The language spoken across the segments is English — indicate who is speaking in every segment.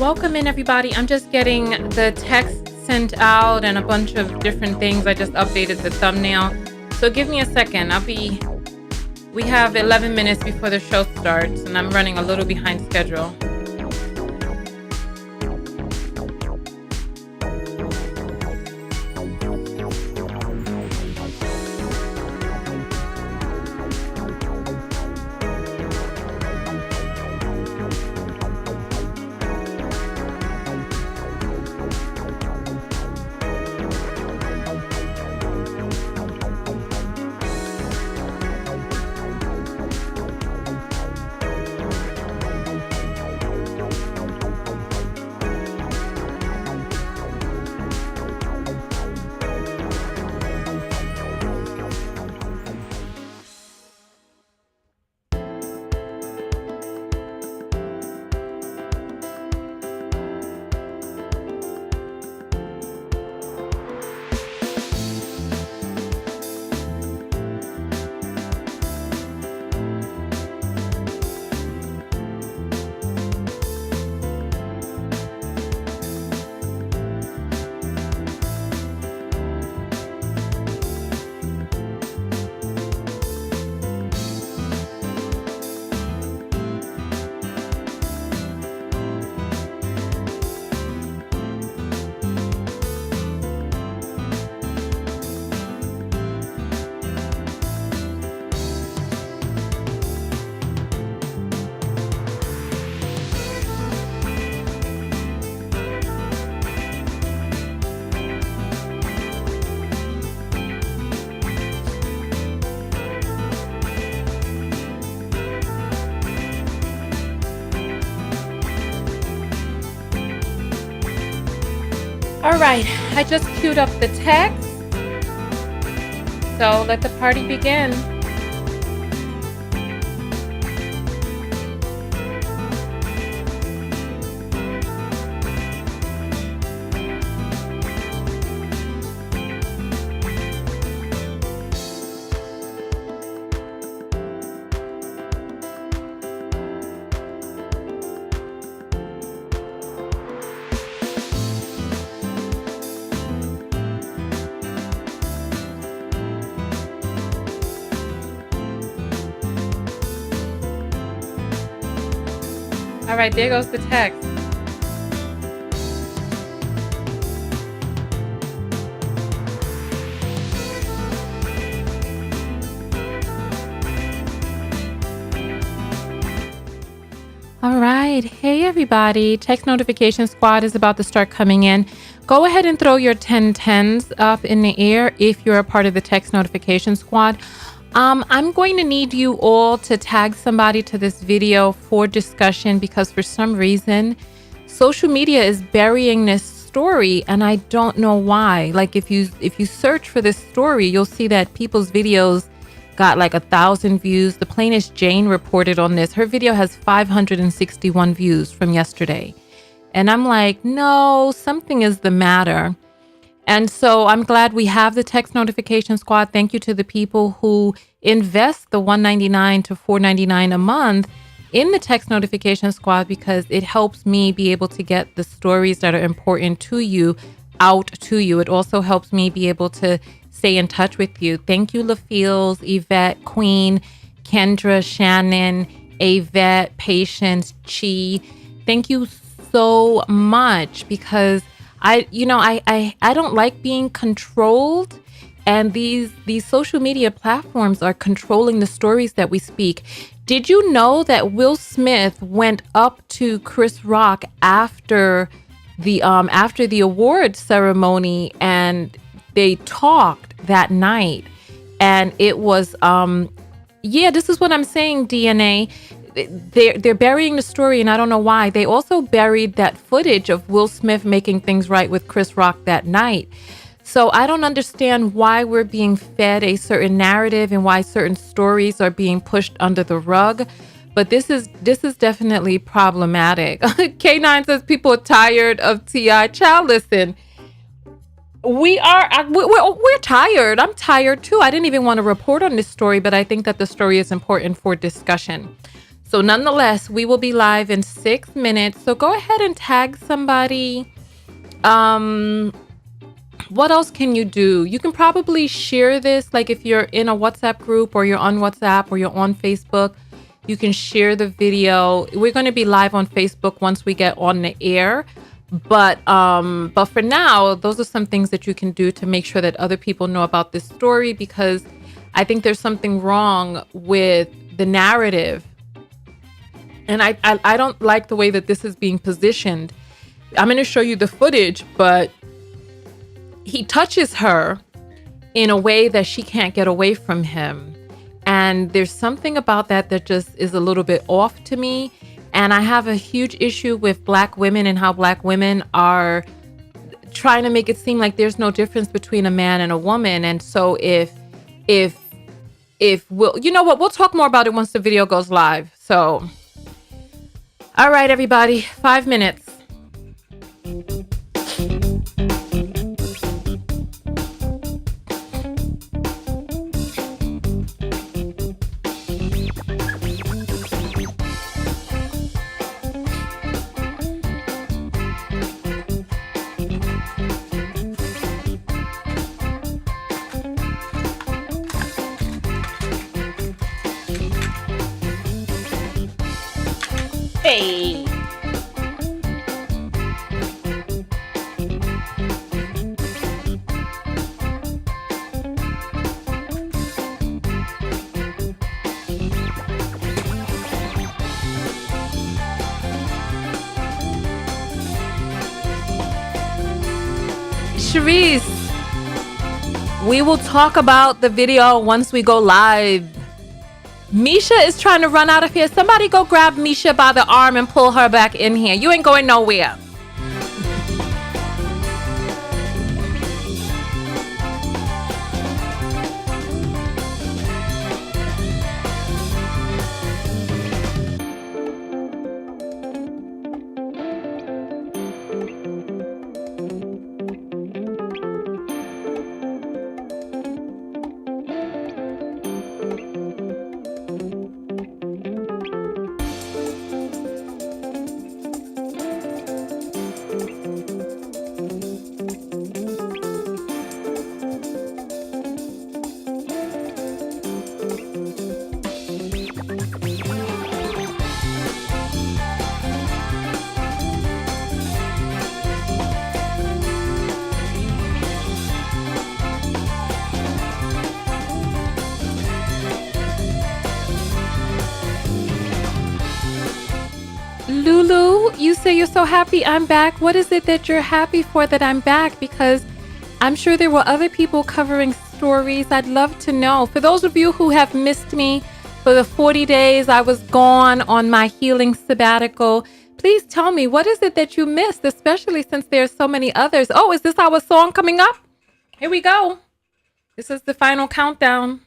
Speaker 1: Welcome in, everybody. I'm just getting the text sent out and a bunch of different things. I just updated the thumbnail. So give me a second. We have 11 minutes before the show starts, and I'm running a little behind schedule. All right, I just queued up the text. So let the party begin. All right, there goes the text. All right. Hey, everybody. Text notification squad is about to start coming in. Go ahead and throw your 1010s up in the air if you're a part of the text notification squad. I'm going to need you all to tag somebody to this video for discussion because for some reason, social media is burying this story and I don't know why. Like if you search for this story, you'll see that people's videos got like 1,000 views. The plaintiff Jane reported on this. Her video has 561 views from yesterday. And I'm like, no, something is the matter. And so I'm glad we have the text notification squad. Thank you to the people who invest the $1.99 to $4.99 a month in the text notification squad because it helps me be able to get the stories that are important to you out to you. It also helps me be able to stay in touch with you. Thank you, LaFeels, Yvette, Queen, Kendra, Shannon, Avette, Patience, Chi. Thank you so much because I don't like being controlled, and these social media platforms are controlling the stories that we speak. Did you know that Will Smith went up to Chris Rock after the award ceremony and they talked that night? And it was this is what I'm saying, DNA. They're burying the story, and I don't know why. They also buried that footage of Will Smith making things right with Chris Rock that night. So I don't understand why we're being fed a certain narrative and why certain stories are being pushed under the rug. But this is definitely problematic. K9 says people are tired of T.I. Child, listen. We're tired. I'm tired too. I didn't even want to report on this story, but I think that the story is important for discussion. So nonetheless, we will be live in 6 minutes. So go ahead and tag somebody. What else can you do? You can probably share this. Like if you're in a WhatsApp group or you're on WhatsApp or you're on Facebook, you can share the video. We're going to be live on Facebook once we get on the air. But for now, those are some things that you can do to make sure that other people know about this story, because I think there's something wrong with the narrative. And I don't like the way that this is being positioned. I'm going to show you the footage, but he touches her in a way that she can't get away from him. And there's something about that just is a little bit off to me. And I have a huge issue with Black women and how Black women are trying to make it seem like there's no difference between a man and a woman. And so if we'll, you know what, we'll talk more about it once the video goes live. So, all right, everybody, 5 minutes. Hey. Sharice, we will talk about the video once we go live. Misha is trying to run out of here. Somebody go grab Misha by the arm and pull her back in here. You ain't going nowhere. Lulu, you say you're so happy I'm back. What is it that you're happy for that I'm back? Because I'm sure there were other people covering stories. I'd love to know. For those of you who have missed me for the 40 days I was gone on my healing sabbatical, please tell me, what is it that you missed, especially since there's so many others? Oh, is this our song coming up? Here we go. This is the final countdown.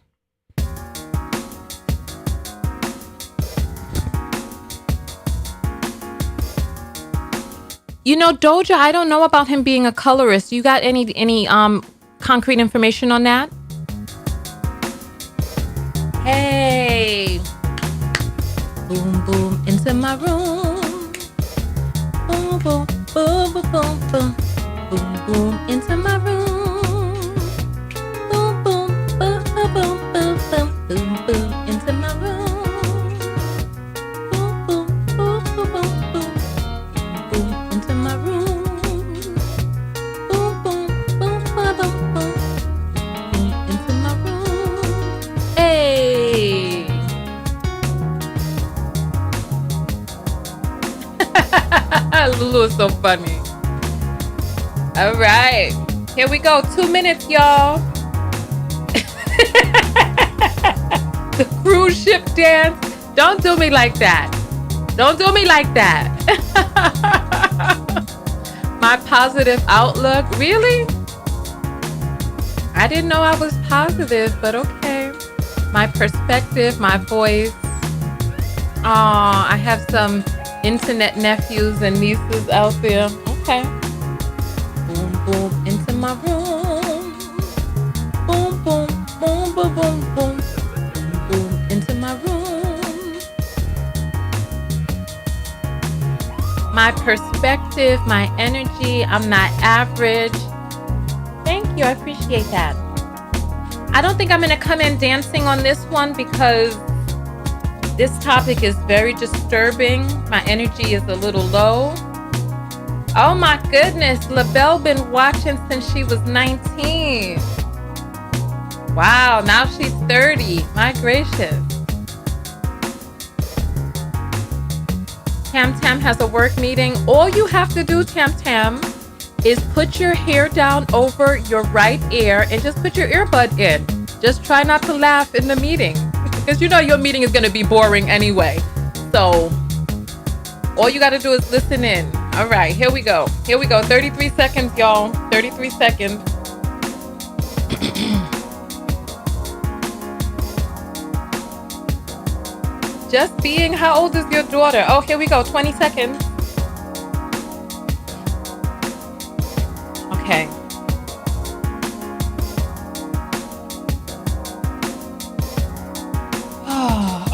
Speaker 1: You know, Doja, I don't know about him being a colorist. You got any concrete information on that? Hey. Boom, boom, into my room. Boom, boom, boom, boom, boom, boom. Boom, boom, into my room. Boom, boom, boom, boom, boom, boom, boom. Boom, boom, into my room. Boom, boom, boom, boom, boom, boom. Boom, into my room. Boom, boom, boom, boom, boom, boom. Boom, into my room. Hey. Lulu is so funny. All right. Here we go. 2 minutes, y'all. The cruise ship dance. Don't do me like that. Don't do me like that. My positive outlook. Really? I didn't know I was positive, but okay. My perspective, my voice. I have some internet nephews and nieces out there. Okay. Boom, boom, into my room. Boom, boom, boom, boom, boom, boom. Boom, into my room. My perspective, my energy. I'm not average. Thank you. I appreciate that. I don't think I'm going to come in dancing on this one because this topic is very disturbing. My energy is a little low. Oh my goodness, LaBelle been watching since she was 19. Wow, now she's 30. My gracious. Tam Tam has a work meeting. All you have to do, Tam Tam, is put your hair down over your right ear and just put your earbud in. Just try not to laugh in the meeting because you know your meeting is going to be boring anyway. So all you got to do is listen in. All right, here we go. Here we go. 33 seconds, y'all. 33 seconds. Just being, how old is your daughter? Oh, here we go. 20 seconds. Okay.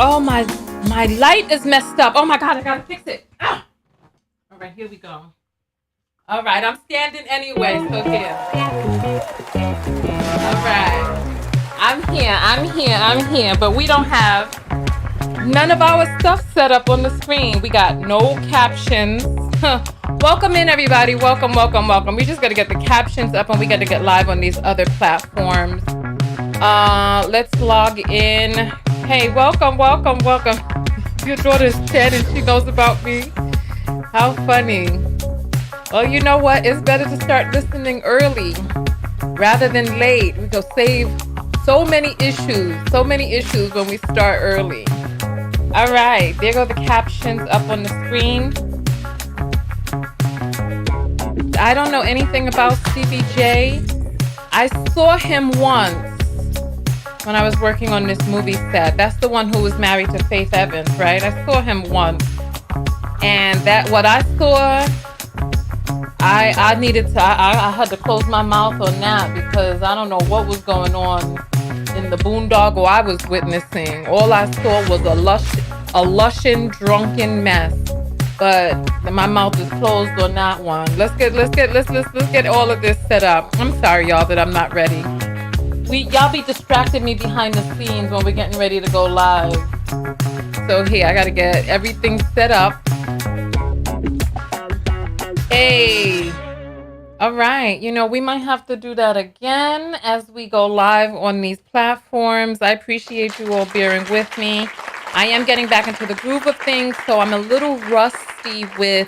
Speaker 1: Oh, my light is messed up. Oh my God, I gotta fix it. Ah. All right, here we go. All right, I'm standing anyway, so here. All right. I'm here, but we don't have none of our stuff set up on the screen. We got no captions. Welcome in, everybody. Welcome. We just got to get the captions up and we got to get live on these other platforms. Let's log in. Hey, welcome. Your daughter's 10 and she knows about me. How funny. Well, you know what? It's better to start listening early rather than late. We go save so many issues when we start early. All right, there go the captions up on the screen. I don't know anything about CBJ. I saw him once when I was working on this movie set. That's the one who was married to Faith Evans, right? I saw him once. And that what I saw, I needed to, I had to close my mouth on that because I don't know what was going on in the boondoggle I was witnessing. All I saw was a lushin' drunken mess. But my mouth is closed on that one. Let's get all of this set up. I'm sorry, y'all, that I'm not ready. Y'all be distracting me behind the scenes when we're getting ready to go live. So here, I gotta get everything set up. Hey. All right. You know, we might have to do that again as we go live on these platforms. I appreciate you all bearing with me. I am getting back into the groove of things, so I'm a little rusty with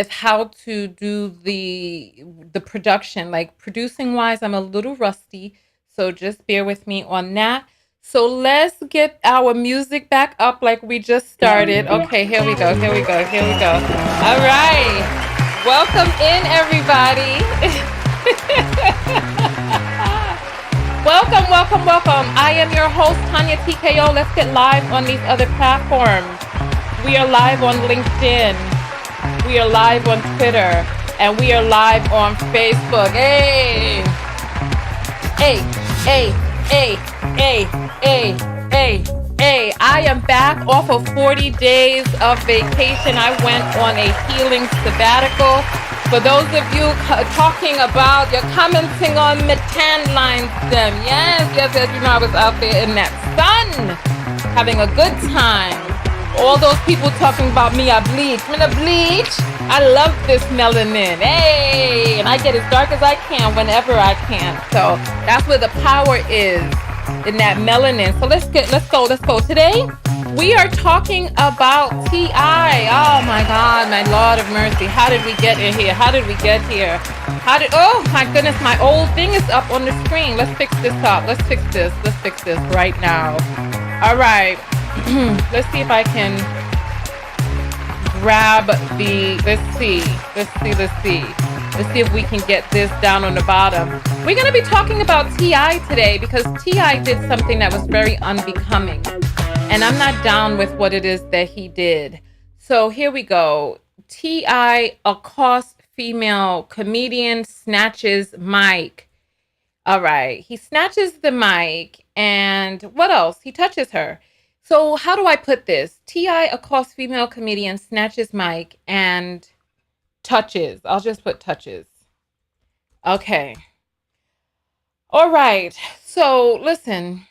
Speaker 1: how to do the production. Like producing wise, I'm a little rusty, so just bear with me on that. So let's get our music back up like we just started. Okay, here we go. Here we go. Here we go. All right. Welcome in everybody. Welcome, welcome, welcome. I am your host, Tanya TKO. Let's get live on these other platforms. We are live on LinkedIn. We are live on Twitter. And we are live on Facebook. Hey! Hey, hey, hey, hey, hey, hey, hey. I am back off of 40 days of vacation. I went on a healing sabbatical. For those of you talking about, you're commenting on the tan lines them. Yes, you know I was out there in that sun, having a good time. All those people talking about me, I bleach. I'm gonna bleach. I love this melanin. Hey, and I get as dark as I can whenever I can. So that's where the power is, in that melanin. So let's go. Today, we are talking about T.I. Oh my God, my Lord of mercy. How did we get in here? Oh my goodness, my old thing is up on the screen. Let's fix this up. Let's fix this right now. All right. Let's see if I can grab let's see if we can get this down on the bottom. We're going to be talking about T.I. today because T.I. did something that was very unbecoming. And I'm not down with what it is that he did. So here we go. T.I. accosts female comedian, snatches mic. All right. He snatches the mic, and what else? He touches her. So how do I put this? T.I. accosts female comedian, snatches mic, and touches. I'll just put touches. Okay. All right. So listen.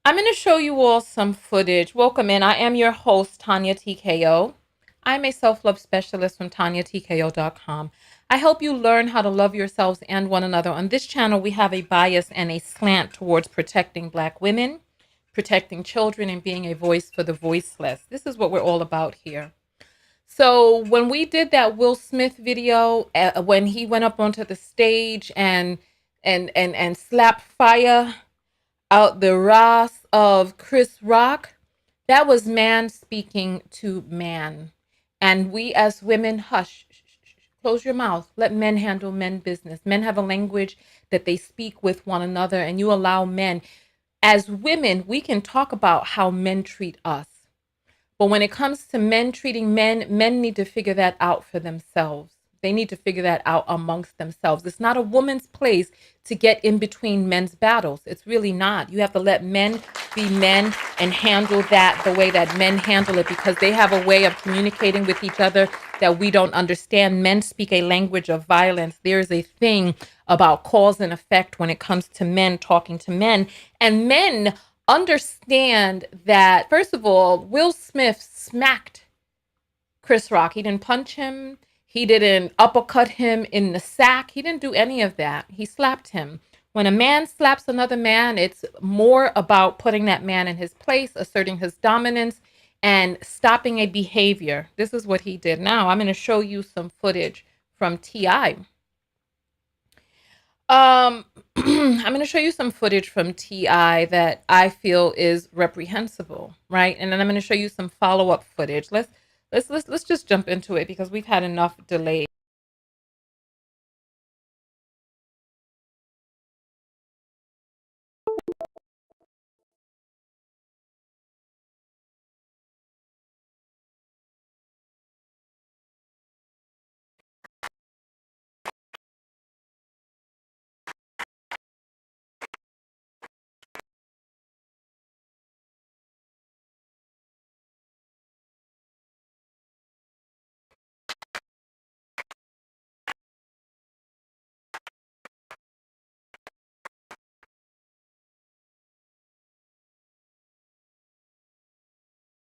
Speaker 1: I'm going to show you all some footage. Welcome in. I am your host, Tanya TKO. I'm a self-love specialist from TanyaTKO.com. I help you learn how to love yourselves and one another. On this channel, we have a bias and a slant towards protecting Black women, protecting children, and being a voice for the voiceless. This is what we're all about here. So when we did that Will Smith video, when he went up onto the stage and slapped fire out the Ross of Chris Rock, that was man speaking to man. And we as women, hush, close your mouth. Let men handle men business. Men have a language that they speak with one another, and you allow men. As women, we can talk about how men treat us. But when it comes to men treating men, men need to figure that out for themselves. They need to figure that out amongst themselves. It's not a woman's place to get in between men's battles. It's really not. You have to let men be men and handle that the way that men handle it, because they have a way of communicating with each other that we don't understand. Men speak a language of violence. There's a thing about cause and effect when it comes to men talking to men. And men understand that, first of all, Will Smith smacked Chris Rock. He didn't punch him. He didn't uppercut him in the sack. He didn't do any of that. He slapped him. When a man slaps another man, it's more about putting that man in his place, asserting his dominance, and stopping a behavior. This is what he did. Now, I'm going to show you some footage from T.I. I'm going to show you some footage from T.I. that I feel is reprehensible, right? And then I'm going to show you some follow-up footage. Let's just jump into it because we've had enough delay.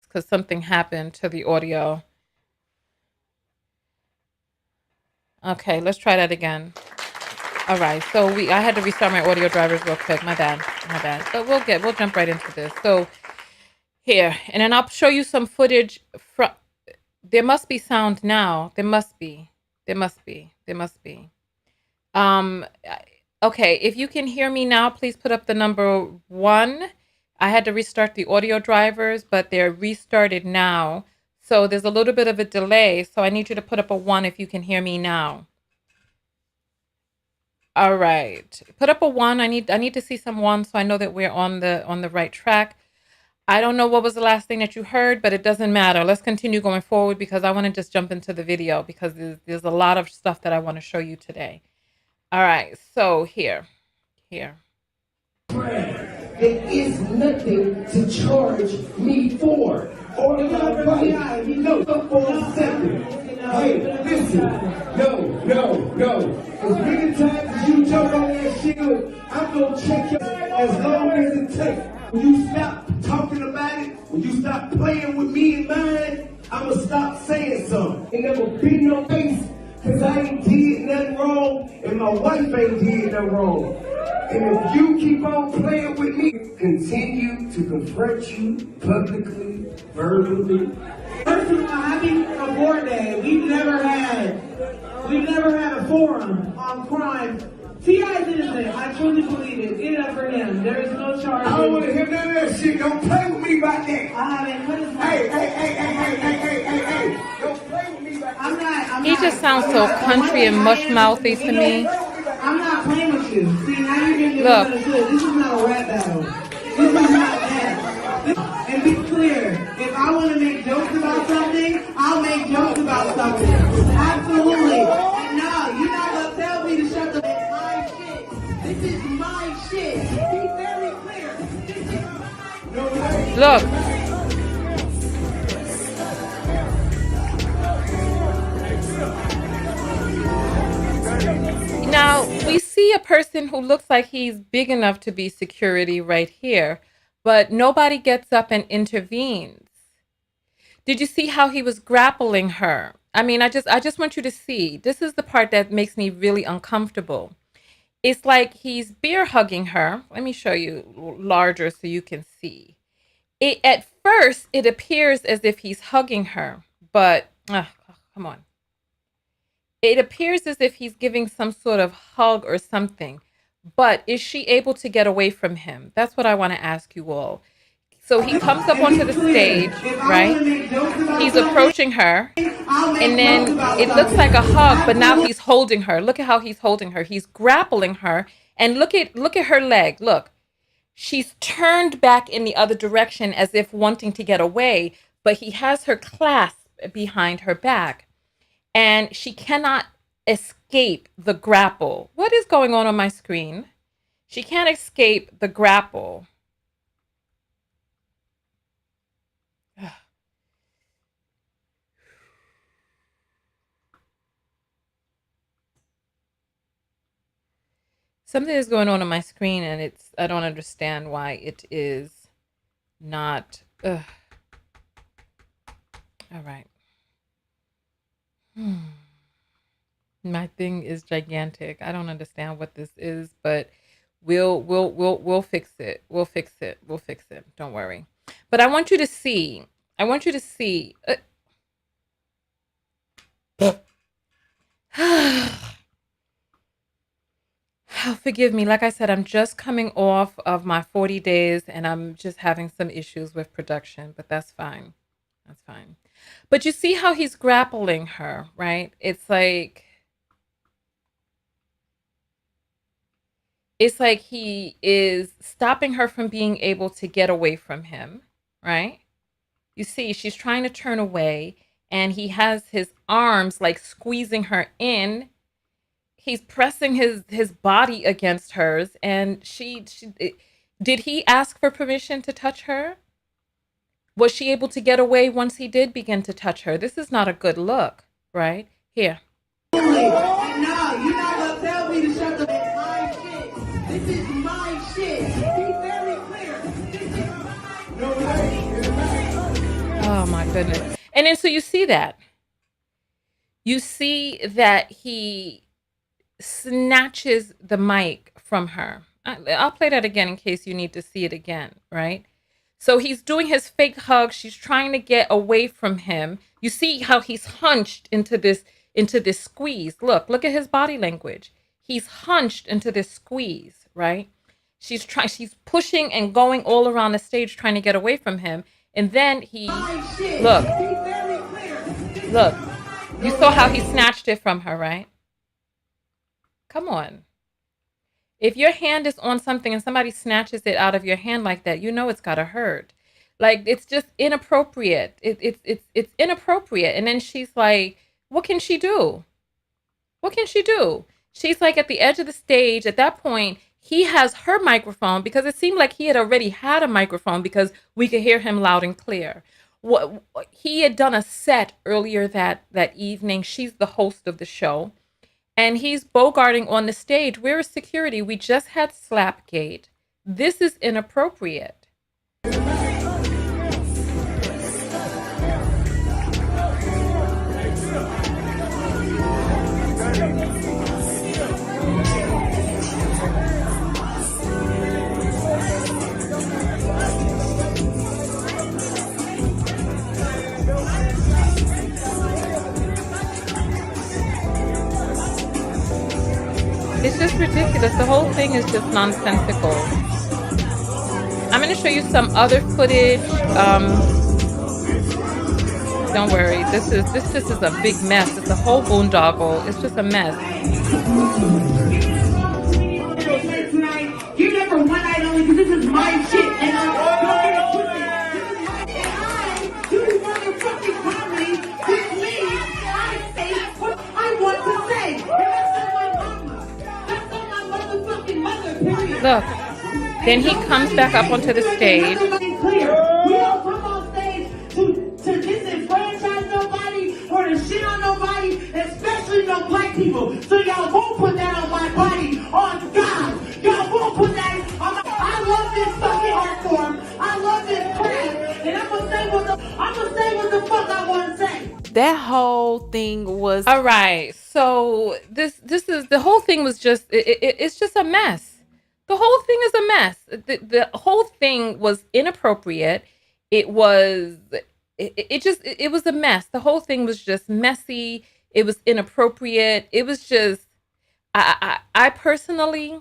Speaker 1: Because something happened to the audio. Okay, let's try that again. All right, so I had to restart my audio drivers real quick. My bad. But we'll jump right into this. So Here, and then I'll show you some footage from. There must be sound now. There must be. There must be. There must be. Um, okay, if you can hear me now, please put up the number 1. I had to restart the audio drivers, but they're restarted now. So there's a little bit of a delay. So I need you to put up a 1 if you can hear me now. All right. Put up a 1. I need to see some 1 so I know that we're on the right track. I don't know what was the last thing that you heard, but it doesn't matter. Let's continue going forward because I want to just jump into the video because there's a lot of stuff that I want to show you today. All right. So here.
Speaker 2: It is nothing to charge me for. Or my body, no, for a second. Hey, listen, no. As many times as you jump on that shield, I'm gonna check you as long as it takes. When you stop talking about it, when you stop playing with me and mine, I'ma stop saying something. And there will be no face, cause I ain't did nothing wrong, and my wife ain't did nothing wrong. And if you keep on playing with me, continue to confront you publicly, verbally.
Speaker 3: First of all, happy Abort Day. We've never had a forum on crime. T.I. is innocent. I truly believe it. Get it up for him. There is no charge.
Speaker 2: I don't want to hear none of that shit. Don't play with me about that.
Speaker 3: I haven't. What is my...
Speaker 2: Hey. Don't play with me about that.
Speaker 1: He just sounds so country and mush mouthy to me.
Speaker 3: I'm not playing with you. See, now you're getting misunderstood. This is not a rap battle. This is not that. And be clear, if I want to make jokes about something, I'll make jokes about something. Absolutely. And no, you're not going to tell me to shut the my shit. This is my shit. Be very clear. This is my
Speaker 1: Look. Now, we see a person who looks like he's big enough to be security right here, but nobody gets up and intervenes. Did you see how he was grappling her? I mean, I just want you to see. This is the part that makes me really uncomfortable. It's like he's bear hugging her. Let me show you larger so you can see. At first, it appears as if he's hugging her, but come on. It appears as if he's giving some sort of hug or something, but is she able to get away from him? That's what I want to ask you all. So he comes up onto the stage, right? He's approaching her, and then it looks like a hug, but now he's holding her. Look at how he's holding her. He's grappling her, and look at her leg. Look, she's turned back in the other direction as if wanting to get away, but he has her clasped behind her back. And she cannot escape the grapple. What is going on my screen? She can't escape the grapple. Something is going on my screen, and I don't understand why it is not. All right. My thing is gigantic. I don't understand what this is, but we'll fix it. We'll fix it. Don't worry. But I want you to see. Forgive me. Like I said, I'm just coming off of my 40 days and I'm just having some issues with production, but that's fine. That's fine. But you see how he's grappling her, right? It's like he is stopping her from being able to get away from him, right? You see, she's trying to turn away and he has his arms like squeezing her in. He's pressing his body against hers, and did he ask for permission to touch her? Was she able to get away once he did begin to touch her? This is not a good look, right? Here.
Speaker 3: No, you're not gonna tell me to shut the my shit. This is my shit. Be very clear. This is my
Speaker 1: Oh my goodness. And then so you see that. You see that he snatches the mic from her. I'll play that again in case you need to see it again, right? So he's doing his fake hug. She's trying to get away from him. You see how he's hunched into this squeeze. Look at his body language. He's hunched into this squeeze, right? She's pushing and going all around the stage trying to get away from him. And then look, look, you saw how he snatched it from her, right? Come on. If your hand is on something and somebody snatches it out of your hand like that, you know it's gotta hurt. Like, it's just inappropriate. It's inappropriate. And then she's like, what can she do? What can she do? She's like at the edge of the stage. At that point, he has her microphone because it seemed like he had already had a microphone because we could hear him loud and clear. What he had done a set earlier that evening. She's the host of the show. And he's bogarting on the stage. Where is security? We just had Slapgate. This is inappropriate. It's just ridiculous. The whole thing is just nonsensical. I'm going to show you some other footage. Don't worry. This just is a big mess. It's a whole boondoggle. It's just a mess.
Speaker 3: Give it for one night only because this is my shit. And I'm do motherfucking comedy with me. I say what I want to say. And that's on my mama. That's on my motherfucking mother, period.
Speaker 1: Look. Then he comes back up onto the stage.
Speaker 3: We don't come on stage to disenfranchise nobody or to shit on nobody, especially no black people. So y'all won't put that on my body, on God. Y'all won't put that on my... I love this fucking art form. I love this craft. And I'm gonna say what the fuck I want to say.
Speaker 4: That whole thing was...
Speaker 1: All right. So this is... The whole thing was just... It's just a mess. The whole thing is a mess. The whole thing was inappropriate. It was a mess. The whole thing was just messy. It was inappropriate. It was just, I personally,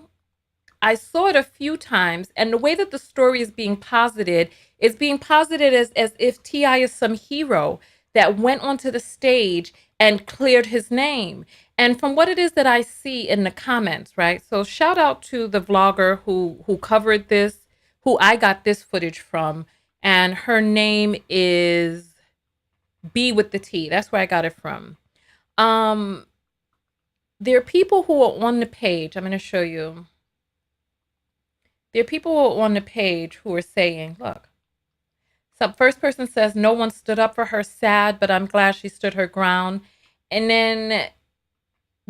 Speaker 1: I saw it a few times, and the way that the story is being posited as if T.I. is some hero that went onto the stage and cleared his name. And from what it is that I see in the comments, right? So shout out to the vlogger who covered this, who I got this footage from. And her name is B with the T. That's where I got it from. There are people who are on the page. I'm going to show you. There are people who are on the page who are saying, look. So first person says, no one stood up for her, sad, but I'm glad she stood her ground. And then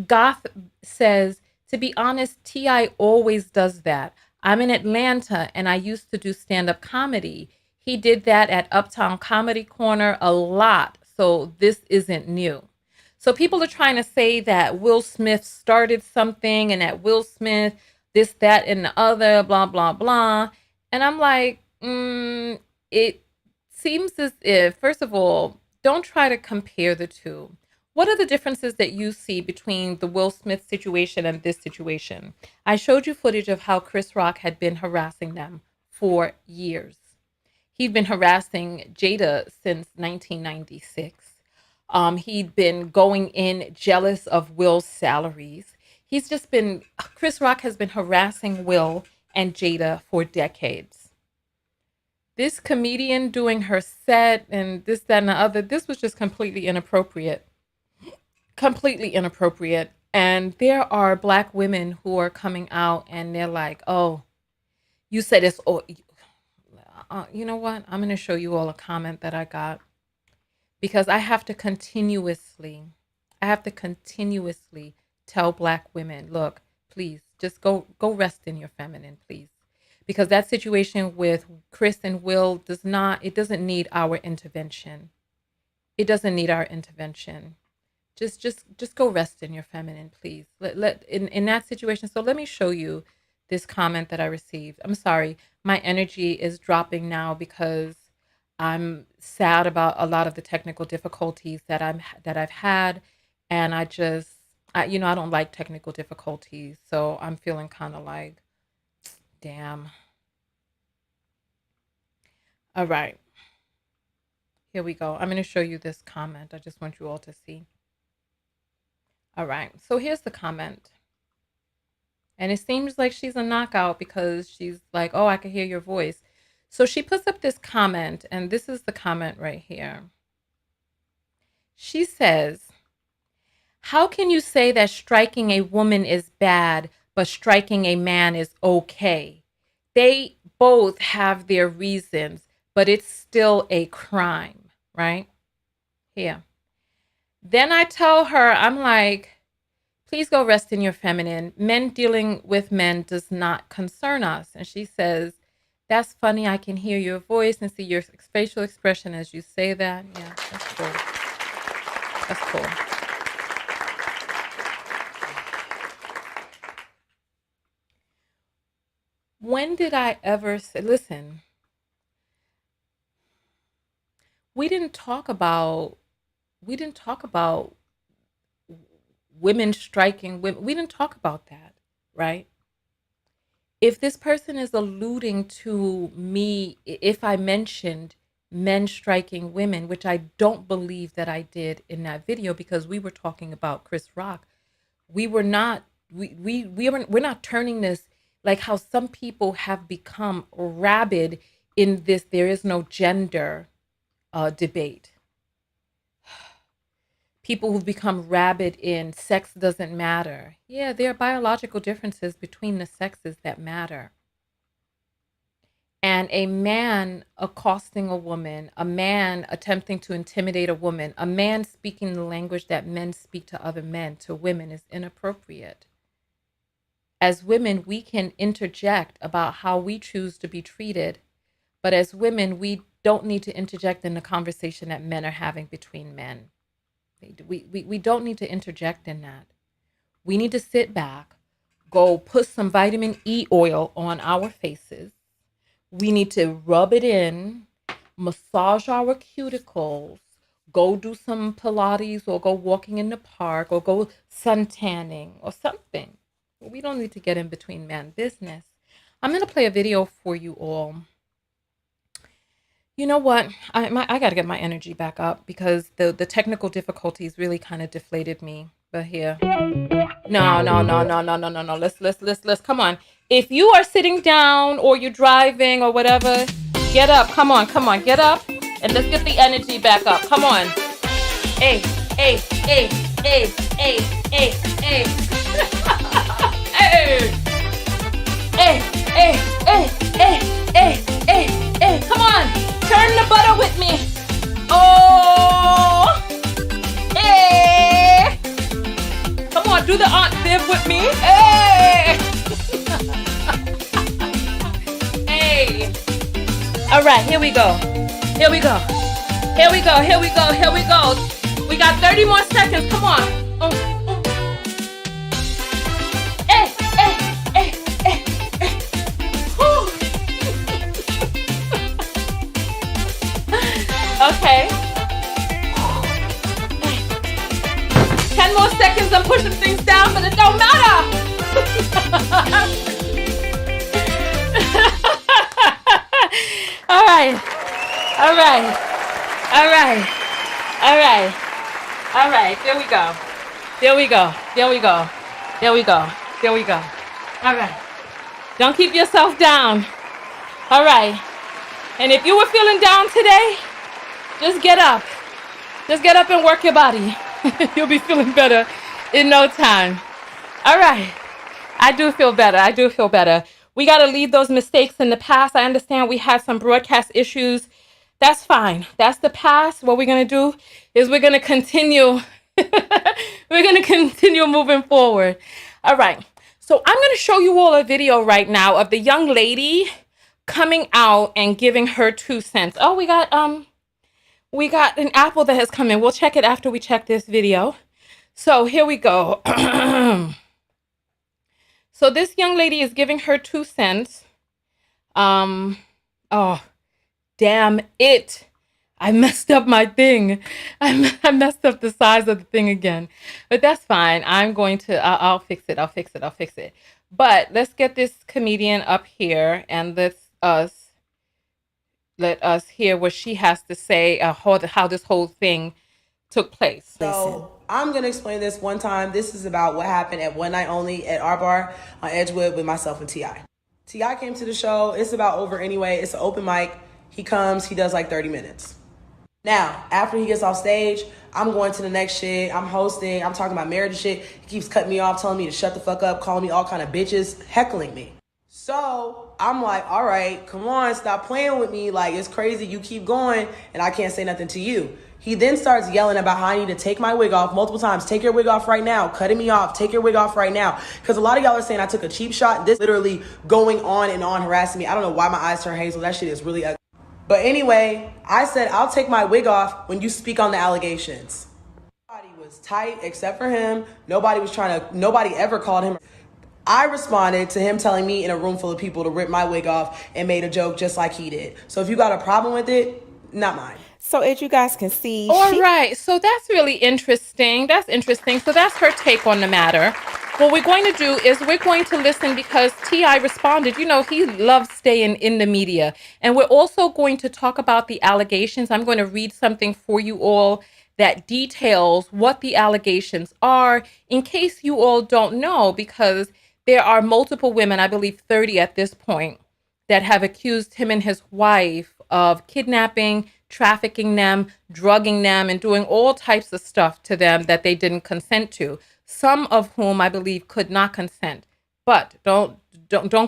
Speaker 1: Goth says, to be honest, T.I. always does that. I'm in Atlanta and I used to do stand-up comedy. He did that at Uptown Comedy Corner a lot. So this isn't new. So people are trying to say that Will Smith started something and that Will Smith, this, that, and the other, blah, blah, blah. And I'm like, it seems as if, first of all, don't try to compare the two. What are the differences that you see between the Will Smith situation and this situation? I showed you footage of how Chris Rock had been harassing them for years. He'd been harassing Jada since 1996. He'd been going in jealous of Will's salaries. Chris Rock has been harassing Will and Jada for decades. This comedian doing her set and this, that, and the other, this was just completely inappropriate. Completely inappropriate. And there are Black women who are coming out and they're like, oh, you said it's, oh, you know what? I'm going to show you all a comment that I got because I have to continuously tell Black women, look, please just go rest in your feminine, please. Because that situation with Chris and Will doesn't need our intervention. It doesn't need our intervention. Just go rest in your feminine, please. In that situation. So let me show you this comment that I received. I'm sorry. my energy is dropping now because I'm sad about a lot of the technical difficulties that I've had, and I don't like technical difficulties, so I'm feeling kind of like, damn. All right, here we go. I'm going to show you this comment. I just want you all to see. All right, so here's the comment. And it seems like she's a knockout because she's like, oh, I can hear your voice. So she puts up this comment, and this is the comment right here. She says, how can you say that striking a woman is bad, but striking a man is okay? They both have their reasons, but it's still a crime, right? Here. Then I tell her, I'm like, please go rest in your feminine. Men dealing with men does not concern us. And she says, that's funny. I can hear your voice and see your facial expression as you say that. Yeah, that's cool. That's cool. When did I ever say, listen, we didn't talk about women striking women. We didn't talk about that, right? If this person is alluding to me, if I mentioned men striking women, which I don't believe that I did in that video, because we were talking about Chris Rock, we're not turning this like how some people have become rabid in this there is no gender debate. People who've become rabid in sex doesn't matter. Yeah, there are biological differences between the sexes that matter. And a man accosting a woman, a man attempting to intimidate a woman, a man speaking the language that men speak to other men, to women, is inappropriate. As women, we can interject about how we choose to be treated, but as women, we don't need to interject in the conversation that men are having between men. We don't need to interject in that. We need to sit back, go put some vitamin E oil on our faces. We need to rub it in, massage our cuticles, go do some Pilates or go walking in the park or go sun tanning or something. We don't need to get in between man business. I'm going to play a video for you all. You know what? I got to get my energy back up because the technical difficulties really kind of deflated me. But here. No. Let's come on. If you are sitting down or you're driving or whatever, get up. Come on. Get up and let's get the energy back up. Come on. Hey. Hey. Come on. Turn the butter with me. Oh. Hey. Come on, do the Aunt Viv with me. Hey. Hey. All right, here we go. We got 30 more seconds. Come on. Okay. 10 more seconds. I'm pushing things down, but it don't matter. All right. There we go. All right. Don't keep yourself down. All right. And if you were feeling down today, just get up. Just get up and work your body. You'll be feeling better in no time. All right. I do feel better. We got to leave those mistakes in the past. I understand we had some broadcast issues. That's fine. That's the past. What we're going to do is we're going to continue. We're going to continue moving forward. All right. So I'm going to show you all a video right now of the young lady coming out and giving her 2 cents. Oh, we got an apple that has come in. We'll check it after we check this video. So here we go. So this young lady is giving her 2 cents Oh, damn it. I messed up my thing. I messed up the size of the thing again. But that's fine. I'll fix it. I'll fix it. But let's get this comedian up here and let us hear what she has to say, how this whole thing took place.
Speaker 3: So I'm gonna explain this one time. This is about what happened at One Night Only at our bar on Edgewood with myself and Ti. Ti came to the show. It's about over anyway. It's an open mic. He comes. He does like 30 minutes. Now, after he gets off stage, I'm going to the next shit. I'm hosting. I'm talking about marriage and shit. He keeps cutting me off, telling me to shut the fuck up, calling me all kind of bitches, heckling me. So I'm like, all right, come on, stop playing with me. Like, it's crazy. You keep going, and I can't say nothing to you. He then starts yelling about how I need to take my wig off multiple times. Take your wig off right now. Cutting me off. Take your wig off right now. Because a lot of y'all are saying I took a cheap shot. This literally going on and on harassing me. I don't know why my eyes turn hazel. That shit is really ugly. But anyway, I said, I'll take my wig off when you speak on the allegations. Nobody was tight except for him. Nobody ever called him. I responded to him telling me in a room full of people to rip my wig off and made a joke just like he did. So if you got a problem with it, not mine.
Speaker 4: So as you guys can see,
Speaker 1: All right. So that's really interesting. That's interesting. So that's her take on the matter. What we're going to do is we're going to listen because T.I. responded. You know, he loves staying in the media. And we're also going to talk about the allegations. I'm going to read something for you all that details what the allegations are in case you all don't know, because there are multiple women, I believe 30 at this point, that have accused him and his wife of kidnapping, trafficking them, drugging them, and doing all types of stuff to them that they didn't consent to. Some of whom I believe could not consent. But don't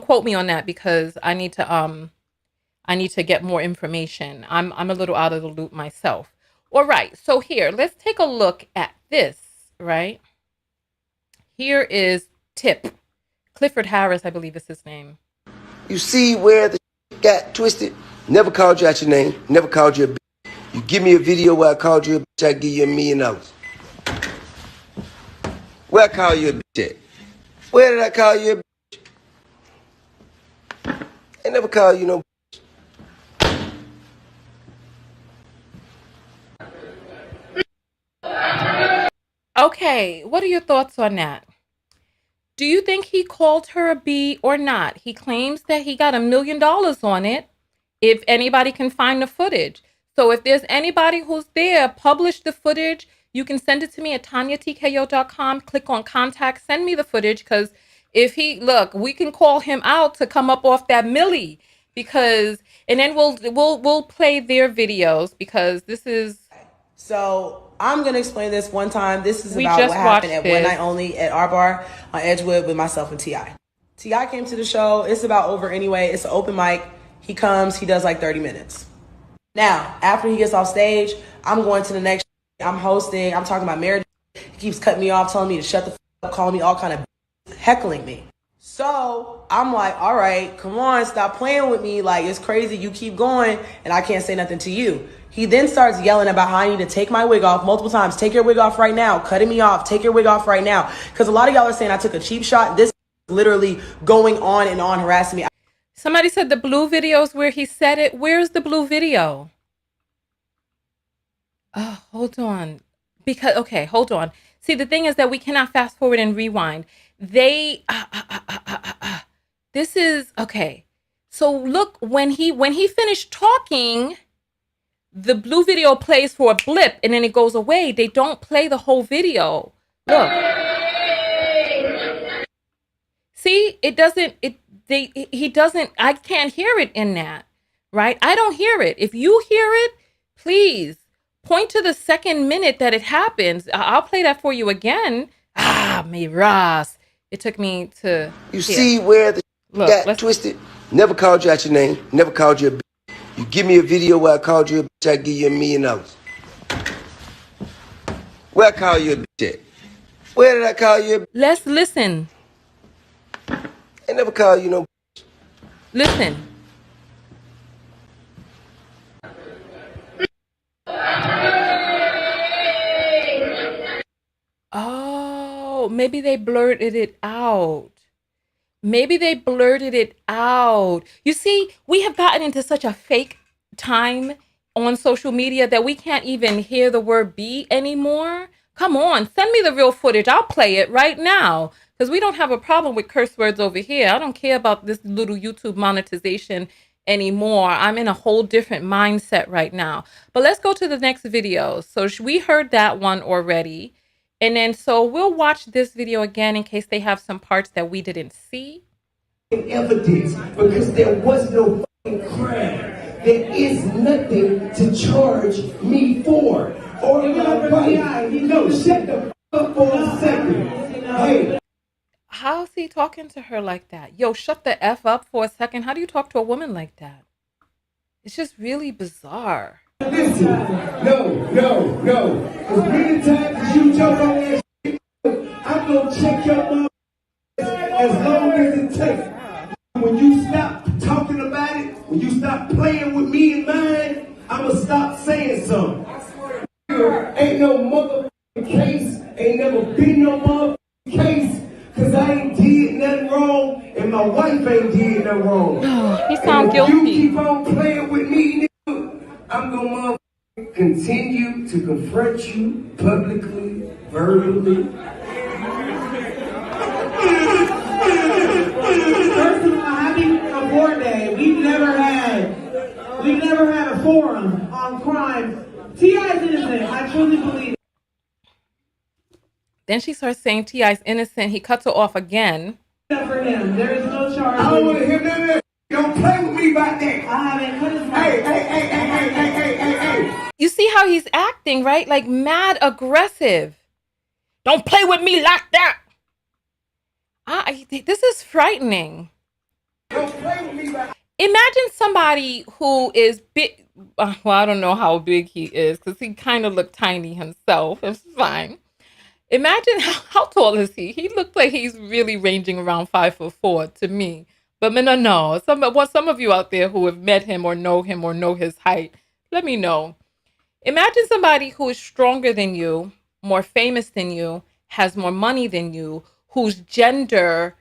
Speaker 1: quote me on that because I need to get more information. I'm a little out of the loop myself. All right, so here, let's take a look at this, right? Here is Tip. Clifford Harris, I believe is his name.
Speaker 5: You see where the got twisted? Never called you out your name. Never called you a bitch. You give me a video where I called you a bitch, I give you $1 million. Where I call you a bitch at? Where did I call you a bitch? I never called you no.
Speaker 1: Okay, what are your thoughts on that? Do you think he called her a B or not? He claims that he got $1 million on it if anybody can find the footage. So if there's anybody who's there, publish the footage. You can send it to me at tanyatko.com. Click on contact, send me the footage, because we can call him out to come up off that millie, and then we'll play their videos because this is.
Speaker 3: So I'm going to explain this one time. This is about what happened at One Night Only at our bar on Edgewood with myself and T.I. T.I. came to the show. It's about over anyway. It's an open mic. He comes. He does like 30 minutes. Now, after he gets off stage, I'm going to the next shit. I'm hosting. I'm talking about marriage. He keeps cutting me off, telling me to shut the fuck up, calling me all kind of bitches, heckling me. So I'm like, all right, come on, stop playing with me. Like, it's crazy. You keep going, and I can't say nothing to you. He then starts yelling about how I need to take my wig off multiple times. Take your wig off right now. Cutting me off. Take your wig off right now. Because a lot of y'all are saying I took a cheap shot. This is literally going on and on harassing me.
Speaker 1: Somebody said the blue videos where he said it. Where's the blue video? Oh, hold on. Hold on. See, the thing is that we cannot fast forward and rewind. This is okay. So look, when he finished talking, the blue video plays for a blip and then it goes away. They don't play the whole video. Look. See, he doesn't, I can't hear it in that, right? I don't hear it. If you hear it, please point to the second minute that it happens. I'll play that for you again. Miras. It took me to.
Speaker 5: You see where the got twisted? Never called you out your name. Never called you a bitch. You give me a video where I called you a bitch, I give you $1 million. Where I call you a bitch at? Where did I call you a bitch?
Speaker 1: Let's listen.
Speaker 5: I never called you no bitch.
Speaker 1: Listen. Oh, maybe they blurted it out. Maybe they blurted it out. You see, we have gotten into such a fake time on social media that we can't even hear the word B anymore. Come on, send me the real footage. I'll play it right now because we don't have a problem with curse words over here. I don't care about this little YouTube monetization anymore. I'm in a whole different mindset right now. But let's go to the next video. So we heard that one already. And then so we'll watch this video again in case they have some parts that we didn't see.
Speaker 2: Evidence, because there was no fucking crime. There is nothing to charge me for. Or no, shut the fuck up for a second. Hey.
Speaker 1: How's he talking to her like that? Yo, shut the F up for a second. How do you talk to a woman like that? It's just really bizarre.
Speaker 2: Listen, no. As many times as you jump on that shit, I'm gonna check your mom as long as it takes. When you stop talking about it, when you stop playing with me and mine, I'ma stop saying something. Ain't no motherfucking case, ain't never been no motherfucking case, cause I ain't did nothing wrong, and my wife ain't did nothing wrong.
Speaker 1: He sound guilty.
Speaker 2: If you keep on playing with me, nigga, I'm gonna continue to confront you publicly, verbally.
Speaker 3: First of all, happy Award Day. We've never had a forum on crime. T.I.'s innocent. I truly believe.
Speaker 1: Then she starts saying T.I.'s innocent. He cuts her off again.
Speaker 3: For him, there is no charge.
Speaker 2: I don't want to hear none of that. Don't play with me about that.
Speaker 3: I haven't cut his mouth.
Speaker 2: Hey.
Speaker 1: You see how he's acting, right? Like mad aggressive. Don't play with me like that. This is frightening.
Speaker 2: Don't play with me about that.
Speaker 1: Imagine somebody who is big. Well, I don't know how big he is because he kind of looked tiny himself. It's fine. Imagine how tall is he? He looks like he's really ranging around 5'4" to me. But no. Some of you out there who have met him or know his height, let me know. Imagine somebody who is stronger than you, more famous than you, has more money than you, whose gender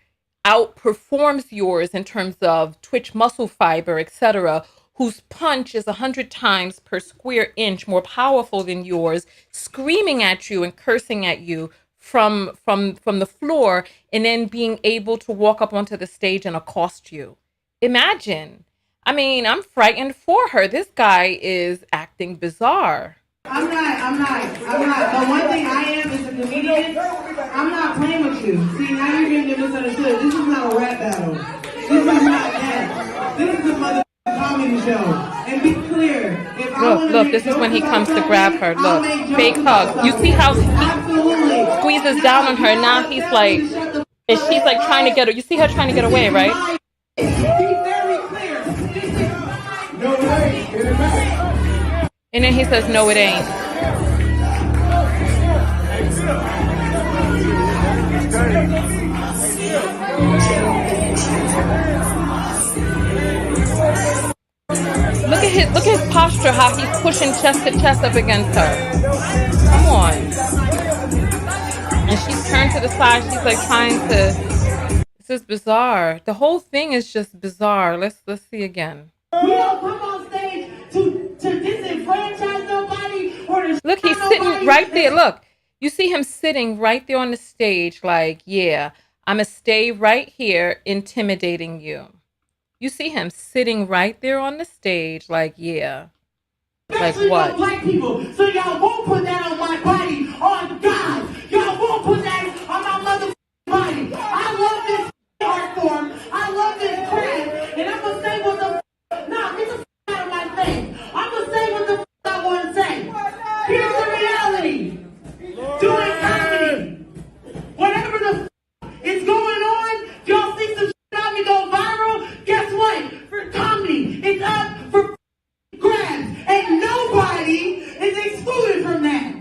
Speaker 1: outperforms yours in terms of twitch muscle fiber, etc., whose punch is 100 times per square inch more powerful than yours, screaming at you and cursing at you from the floor, and then being able to walk up onto the stage and accost you. Imagine. I mean, I'm frightened for her. This guy is acting bizarre.
Speaker 3: I'm not. The one thing I am is a comedian. I'm not playing with you. See, now you're getting misunderstood. This is not a rap battle. This is not that. This is a mother comedy show. And be clear.
Speaker 1: Look, this is when he comes to grab her. Look, fake hug. You see how he squeezes down on her. Now he's like, and she's like trying to get her. You see her trying to get away, right?
Speaker 3: Be very clear.
Speaker 2: No way.
Speaker 1: And then he says, no, it ain't. Look at his posture, how he's pushing chest to chest up against her. Come on. And she's turned to the side. She's like trying to. This is bizarre. The whole thing is just bizarre. Let's see again.
Speaker 3: We don't come on stage to disenfranchise nobody or to.
Speaker 1: Look, he's sitting right there. Look, you see him sitting right there on the stage, like, yeah, I'm gonna stay right here intimidating you. You see him sitting right there on the stage, like, yeah. Like what?
Speaker 3: Black people, so y'all won't put that on my body, on God. Y'all won't put that on my motherfucking body. I love this art form. I love this craft, and I'm gonna say what the get the out of my face. I'm gonna say what the I want to say. Here's the reality. Doing comedy, whatever the is going on, y'all see some about me go viral. Guess what? For comedy, it's up for grabs, and nobody is excluded from that.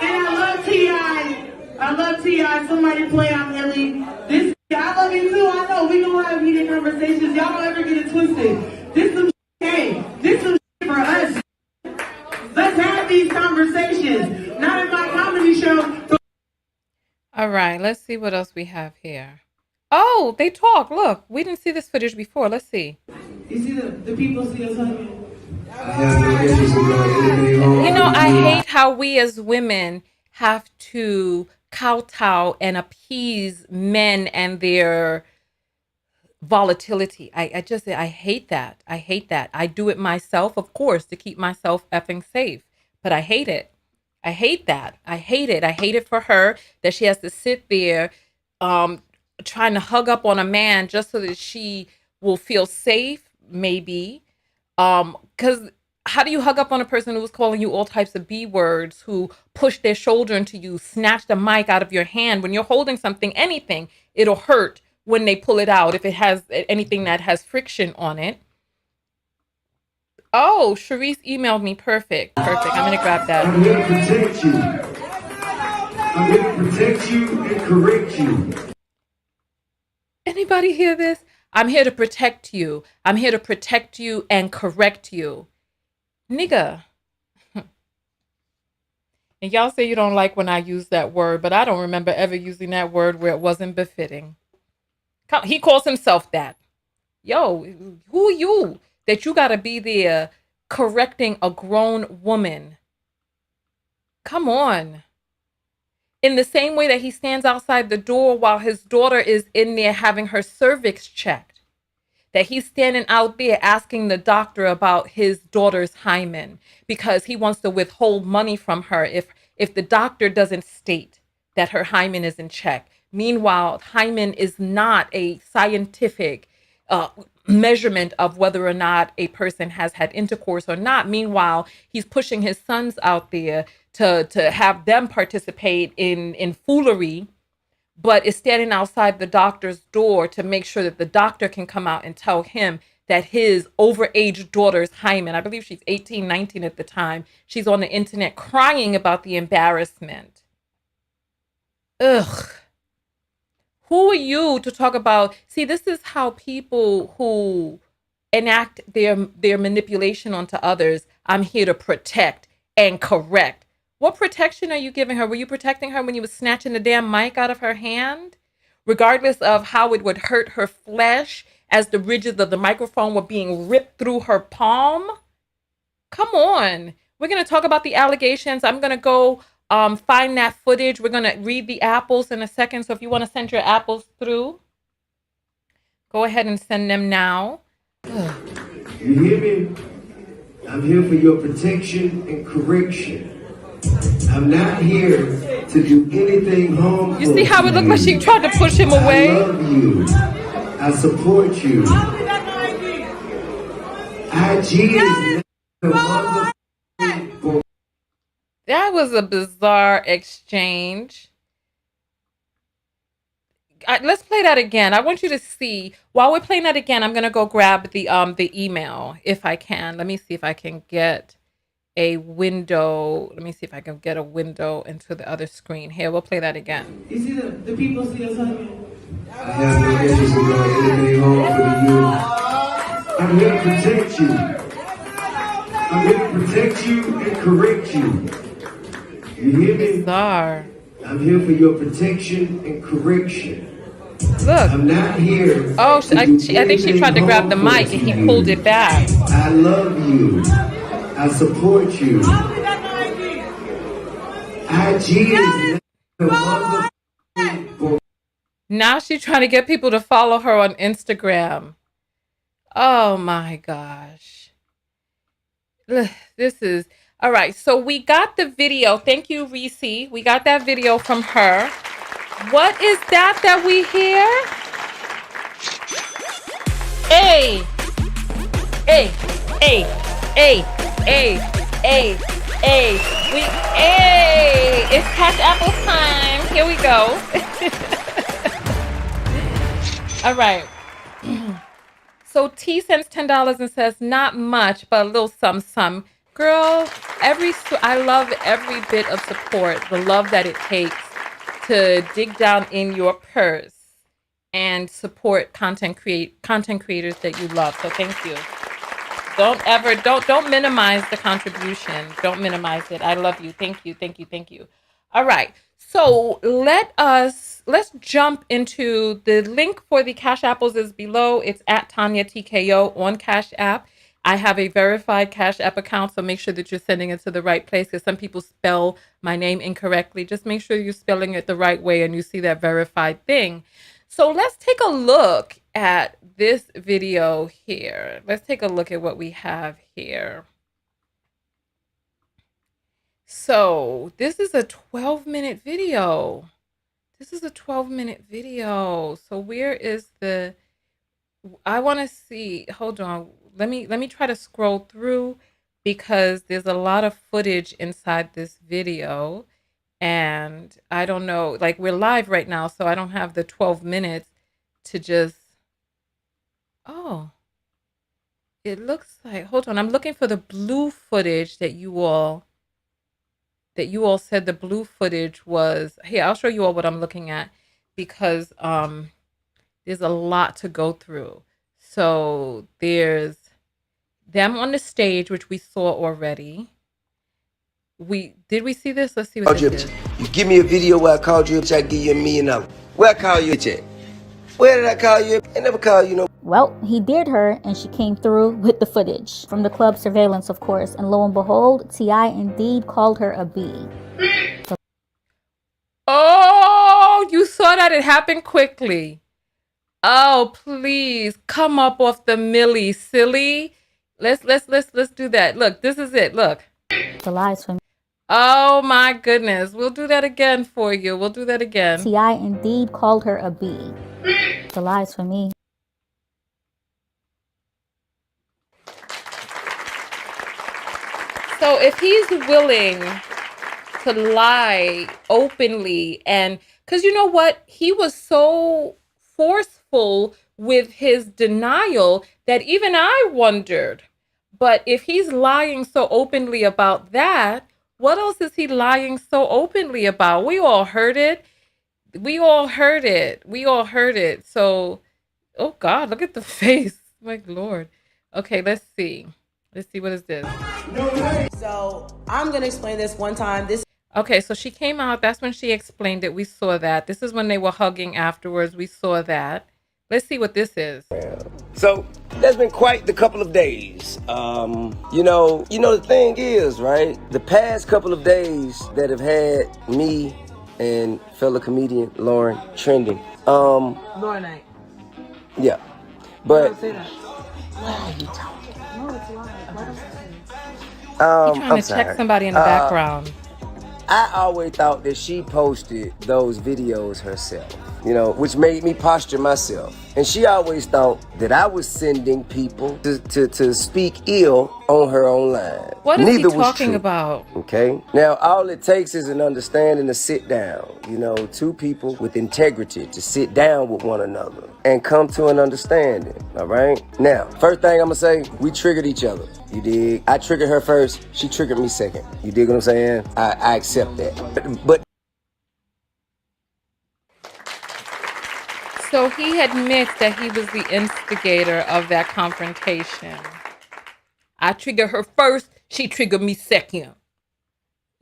Speaker 3: And I love T.I. I love T.I. Somebody play I'm Ellie. This I love you too. I know we gonna have heated conversations. Y'all don't ever get it twisted. This some this some for us. Let's have these conversations. Not in my comedy show.
Speaker 1: All right, let's see what else we have here. Oh, they talk. Look, we didn't see this footage before. Let's see.
Speaker 3: You see the people see us hugging?
Speaker 2: I have no interest in going anything home.
Speaker 1: You know, I hate how we as women have to kowtow and appease men and their volatility. I hate that. I hate that. I do it myself, of course, to keep myself effing safe, but I hate it. I hate that. I hate it. I hate it for her that she has to sit there trying to hug up on a man just so that she will feel safe, maybe. Because how do you hug up on a person who was calling you all types of B words, who pushed their shoulder into you, snatched the mic out of your hand when you're holding something, anything, it'll hurt when they pull it out if it has anything that has friction on it. Oh, Sharice emailed me. Perfect. Perfect. I'm going to grab that.
Speaker 2: I'm here to protect you. I'm here to protect you and correct you.
Speaker 1: Anybody hear this? I'm here to protect you. I'm here to protect you and correct you. Nigga. And y'all say you don't like when I use that word, but I don't remember ever using that word where it wasn't befitting. He calls himself that. Yo, who are you that you got to be there correcting a grown woman? Come on. In the same way that he stands outside the door while his daughter is in there having her cervix checked, that he's standing out there asking the doctor about his daughter's hymen because he wants to withhold money from her if the doctor doesn't state that her hymen is in check. Meanwhile, hymen is not a scientific measurement of whether or not a person has had intercourse or not. Meanwhile, he's pushing his sons out there to have them participate in foolery, but is standing outside the doctor's door to make sure that the doctor can come out and tell him that his overage daughter's hymen, I believe she's 18, 19 at the time, she's on the internet crying about the embarrassment. Ugh. Who are you to talk about? See, this is how people who enact their manipulation onto others, I'm here to protect and correct. What protection are you giving her? Were you protecting her when you were snatching the damn mic out of her hand? Regardless of how it would hurt her flesh as the ridges of the microphone were being ripped through her palm? Come on. We're going to talk about the allegations. I'm going to go find that footage. We're going to read the apples in a second. So if you want to send your apples through, go ahead and send them now.
Speaker 2: You hear me? I'm here for your protection and correction. I'm not here to do anything harmful.
Speaker 1: You see how it looked like she tried to push him away?
Speaker 2: I love you. I support you. IG is not the
Speaker 1: That was a bizarre exchange. Let's play that again. I want you to see. While we're playing that again, I'm gonna go grab the email if I can. Let me see if I can get a window. Let me see if I can get a window into the other screen. Here, we'll play that again.
Speaker 3: You see the people see us hugging?
Speaker 2: I have no interest in going anything harmful to you. I'm here to protect you. I'm here to protect you and correct you. You hear me?
Speaker 1: Bizarre.
Speaker 2: I'm here for your protection and correction.
Speaker 1: Look.
Speaker 2: I'm not here.
Speaker 1: Oh, I think she tried to grab the mic and he pulled it back.
Speaker 2: I love you. I support you. IG is not the
Speaker 1: Now she's trying to get people to follow her on Instagram. Oh my gosh. This is all right. So we got the video. Thank you, Reese. We got that video from her. What is that we hear? Hey, hey, hey, hey, hey, hey, hey. It's Catch Apple time. Here we go. All right. So T sends $10 and says, not much, but a little some. Girl, I love every bit of support, the love that it takes to dig down in your purse and support content creators that you love. So thank you. Don't minimize the contribution. Don't minimize it. I love you. Thank you. All right. So let's jump into the link for the Cash Apples is below. It's at Tanya TKO on Cash App. I have a verified Cash App account, so make sure that you're sending it to the right place because some people spell my name incorrectly. Just make sure you're spelling it the right way and you see that verified thing. So let's take a look at this video here. Let's take a look at what we have here. So this is a 12-minute video. This is a 12-minute video. So where is the, I want to see, hold on. Let me try to scroll through because there's a lot of footage inside this video. And I don't know, like we're live right now, so I don't have the 12 minutes to just, oh, it looks like, hold on. I'm looking for the blue footage that you all said the blue footage was. Here, I'll show you all what I'm looking at because there's a lot to go through. So there's them on the stage, which we saw already. Did we see this? Let's see what this is.
Speaker 5: You give me a video where I called you a bitch, I give you $1 million. Where I call you a bitch at? Where did I call you? I never call you no.
Speaker 6: Well, he dared her and she came through with the footage from the club surveillance, of course. And lo and behold, T.I. indeed called her a B.
Speaker 1: Oh, you saw that it happened quickly. Oh, please come up off the millie, silly. Let's do that. Look, this is it. Look.
Speaker 6: The lies for me.
Speaker 1: Oh my goodness. We'll do that again for you. We'll do that again.
Speaker 6: T.I. indeed called her a B. The lies for me.
Speaker 1: So if he's willing to lie openly, and because you know what, he was so forceful with his denial that even I wondered, but if he's lying so openly about that, what else is he lying so openly about? We all heard it. We all heard it. So, oh God, look at the face. My Lord. Okay, let's see. What is this?
Speaker 7: So I'm going to explain this one time.
Speaker 1: Okay, so she came out. That's when she explained it. We saw that. This is when they were hugging afterwards. We saw that. Let's see what this is.
Speaker 5: So that's been quite the couple of days. You know the thing is, right? The past couple of days that have had me and fellow comedian Lauren trending.
Speaker 7: Lauren night.
Speaker 5: Yeah, but.
Speaker 7: Say that.
Speaker 1: He's trying to check somebody in the background.
Speaker 5: I always thought that she posted those videos herself, which made me posture myself. And she always thought that I was sending people to speak ill on her own line.
Speaker 1: What is
Speaker 5: Neither
Speaker 1: he
Speaker 5: was
Speaker 1: talking
Speaker 5: true.
Speaker 1: about?
Speaker 5: Okay? Now, all it takes is an understanding to sit down. Two people with integrity to sit down with one another and come to an understanding, all right? Now, first thing I'm going to say, we triggered each other. You dig? I triggered her first. She triggered me second. You dig what I'm saying? I accept that. But
Speaker 1: so he admits that he was the instigator of that confrontation. I triggered her first. She triggered me second.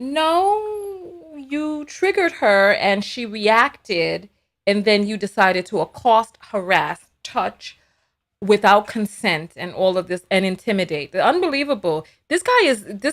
Speaker 1: No, you triggered her and she reacted, and then you decided to accost, harass, touch without consent and all of this and intimidate. Unbelievable. There's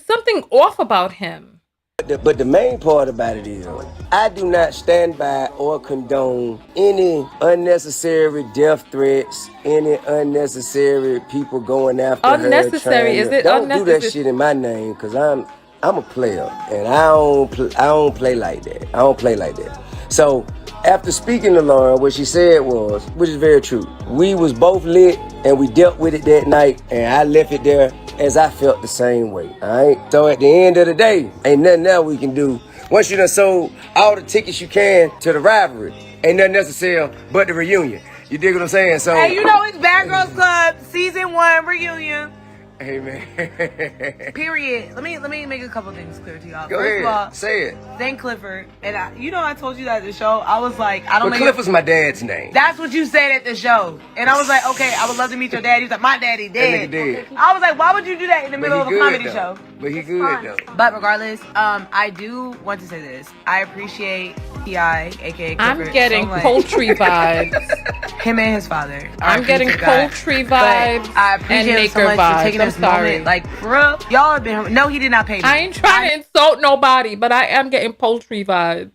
Speaker 1: something off about him.
Speaker 5: But the main part about it is, I do not stand by or condone any unnecessary death threats, any unnecessary people going after her.
Speaker 1: Unnecessary? Is it
Speaker 5: don't
Speaker 1: unnecessary?
Speaker 5: Do that shit in my name, because I'm a player, and I don't play like that. I don't play like that. So after speaking to Lauren, what she said was, which is very true, we was both lit and we dealt with it that night, and I left it there as I felt the same way, all right? So at the end of the day, ain't nothing else we can do. Once you done sold all the tickets you can to the rivalry, ain't nothing else to sell but the reunion. You dig what I'm saying? So
Speaker 7: hey, it's Bad Girls Club Season 1 reunion.
Speaker 5: Hey, man.
Speaker 7: Period. Let me make a couple things clear to y'all.
Speaker 5: Go
Speaker 7: First
Speaker 5: ahead.
Speaker 7: of all,
Speaker 5: say it.
Speaker 7: Thank Clifford. And I told you that at the show. I was like, I don't know.
Speaker 5: Cliff was my dad's name.
Speaker 7: That's what you said at the show. And I was like, okay, I would love to meet your dad. He was like, my daddy dead.
Speaker 5: That nigga dead.
Speaker 7: I was like, why would you do that in the middle of a comedy show?
Speaker 5: But he good though.
Speaker 7: But regardless, I do want to say this. I appreciate T.I., aka
Speaker 1: I'm
Speaker 7: Clifford,
Speaker 1: getting
Speaker 7: so much.
Speaker 1: poultry vibes.
Speaker 7: Him and his father.
Speaker 1: I'm getting poultry vibes
Speaker 7: I
Speaker 1: and
Speaker 7: appreciate him so
Speaker 1: Maker
Speaker 7: much for
Speaker 1: vibes.
Speaker 7: taking
Speaker 1: I'm
Speaker 7: this
Speaker 1: sorry.
Speaker 7: moment. Like, for real, y'all have been. No, he did not pay me.
Speaker 1: I ain't trying to insult nobody, but I am getting poultry vibes.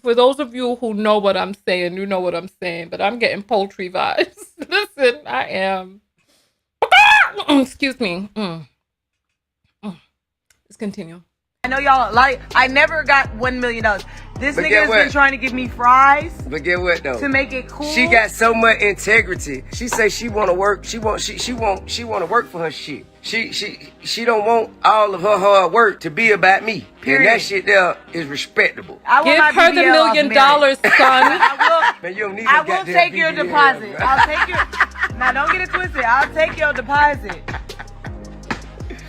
Speaker 1: For those of you who know what I'm saying, you know what I'm saying, but I'm getting poultry vibes. Listen, I am. Excuse me. Let's continue.
Speaker 7: I know y'all like. I never got $1 million. This
Speaker 5: But
Speaker 7: nigga
Speaker 5: get
Speaker 7: has
Speaker 5: what?
Speaker 7: been trying to give me fries
Speaker 5: But get what though?
Speaker 7: to make it cool.
Speaker 5: She got so much integrity. She say she wanna work. She wanna work for her shit. She don't want all of her hard work to be about me.
Speaker 7: Period.
Speaker 5: And that shit there is respectable.
Speaker 7: I will
Speaker 1: Give
Speaker 7: not
Speaker 1: her the
Speaker 7: BBL off
Speaker 1: $1 million,
Speaker 7: merit.
Speaker 1: son.
Speaker 7: I
Speaker 5: Man, you don't need
Speaker 7: will. I
Speaker 5: no
Speaker 7: will
Speaker 5: goddamn
Speaker 7: take your
Speaker 5: BBL,
Speaker 7: deposit.
Speaker 5: bro.
Speaker 7: I'll take your. Now don't get it twisted. I'll take your deposit.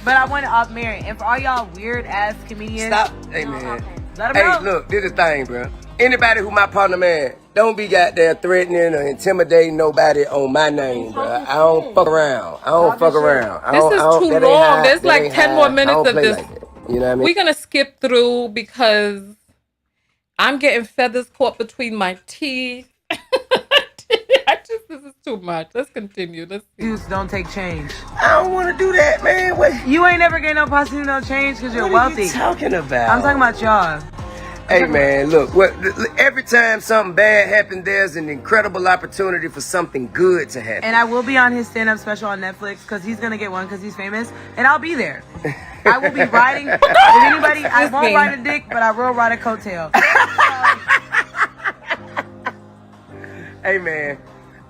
Speaker 7: But I want it off merit. And for all y'all weird ass comedians,
Speaker 5: Stop. Hey man.
Speaker 7: let 'em
Speaker 5: Hey,
Speaker 7: know.
Speaker 5: look, this is the thing, bro. Anybody who my partner, man, don't be goddamn threatening or intimidating nobody on my name, bro. I don't fuck around. I don't fuck around.
Speaker 1: This is too
Speaker 5: that ain't
Speaker 1: long.
Speaker 5: high-
Speaker 1: There's
Speaker 5: that
Speaker 1: like
Speaker 5: ain't
Speaker 1: 10
Speaker 5: high.
Speaker 1: more
Speaker 5: I
Speaker 1: minutes
Speaker 5: don't
Speaker 1: of
Speaker 5: play
Speaker 1: this.
Speaker 5: like that. You know what I mean?
Speaker 1: We're going to skip through because I'm getting feathers caught between my teeth. This is too much. Let's continue. Let's see.
Speaker 7: Dudes don't take change.
Speaker 5: I don't want to do that, man. What
Speaker 7: You ain't never getting no prostitute no change because you're
Speaker 5: are
Speaker 7: wealthy.
Speaker 5: you talking about?
Speaker 7: I'm talking about y'all.
Speaker 5: Hey man, look, every time something bad happens, there's an incredible opportunity for something good to happen.
Speaker 7: And I will be on his stand-up special on Netflix because he's gonna get one because he's famous, and I'll be there. I will be riding. If anybody, I won't ride a dick, but I will ride a coattail.
Speaker 5: Hey man,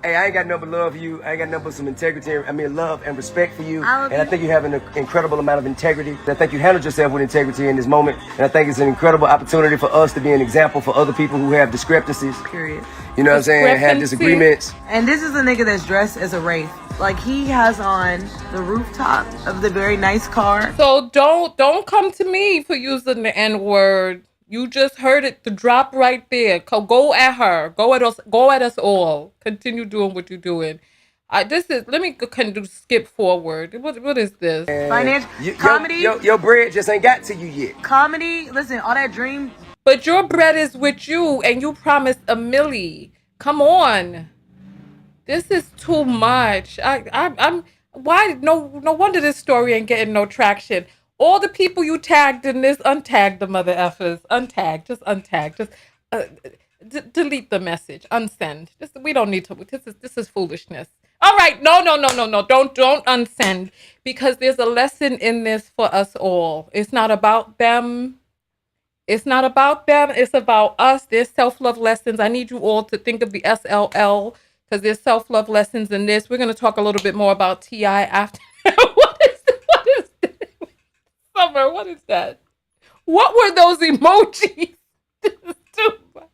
Speaker 5: hey, I ain't got nothing but love for you. I ain't got nothing but some integrity. I mean, love and respect for you.
Speaker 7: I love
Speaker 5: and I
Speaker 7: you.
Speaker 5: think you have an incredible amount of integrity. I think you handled yourself with integrity in this moment. And I think it's an incredible opportunity for us to be an example for other people who have discrepancies.
Speaker 7: Period.
Speaker 5: You know what I'm saying? Have
Speaker 1: Discrepancy.
Speaker 5: disagreements.
Speaker 7: And this is a nigga that's dressed as a wraith. Like he has on the rooftop of the very nice car.
Speaker 1: So don't come to me for using the N-word. You just heard it, the drop right there. Go at her. Go at us all. Continue doing what you're doing. Let me skip forward. What is this?
Speaker 7: Financial comedy.
Speaker 5: Your bread just ain't got to you yet.
Speaker 7: Comedy. Listen, all that dream.
Speaker 1: But your bread is with you, and you promised a milli. Come on. This is too much. I'm why no wonder this story ain't getting no traction. All the people you tagged in this, untag the mother effers. Untag, just untag. Just delete the message. Unsend. We don't need to. This is foolishness. All right, no. Don't unsend because there's a lesson in this for us all. It's not about them. It's not about them. It's about us. There's self-love lessons. I need you all to think of the SLL because there's self-love lessons in this. We're going to talk a little bit more about T.I. after. What is this? Summer, what is that? What were those emojis? This is too much.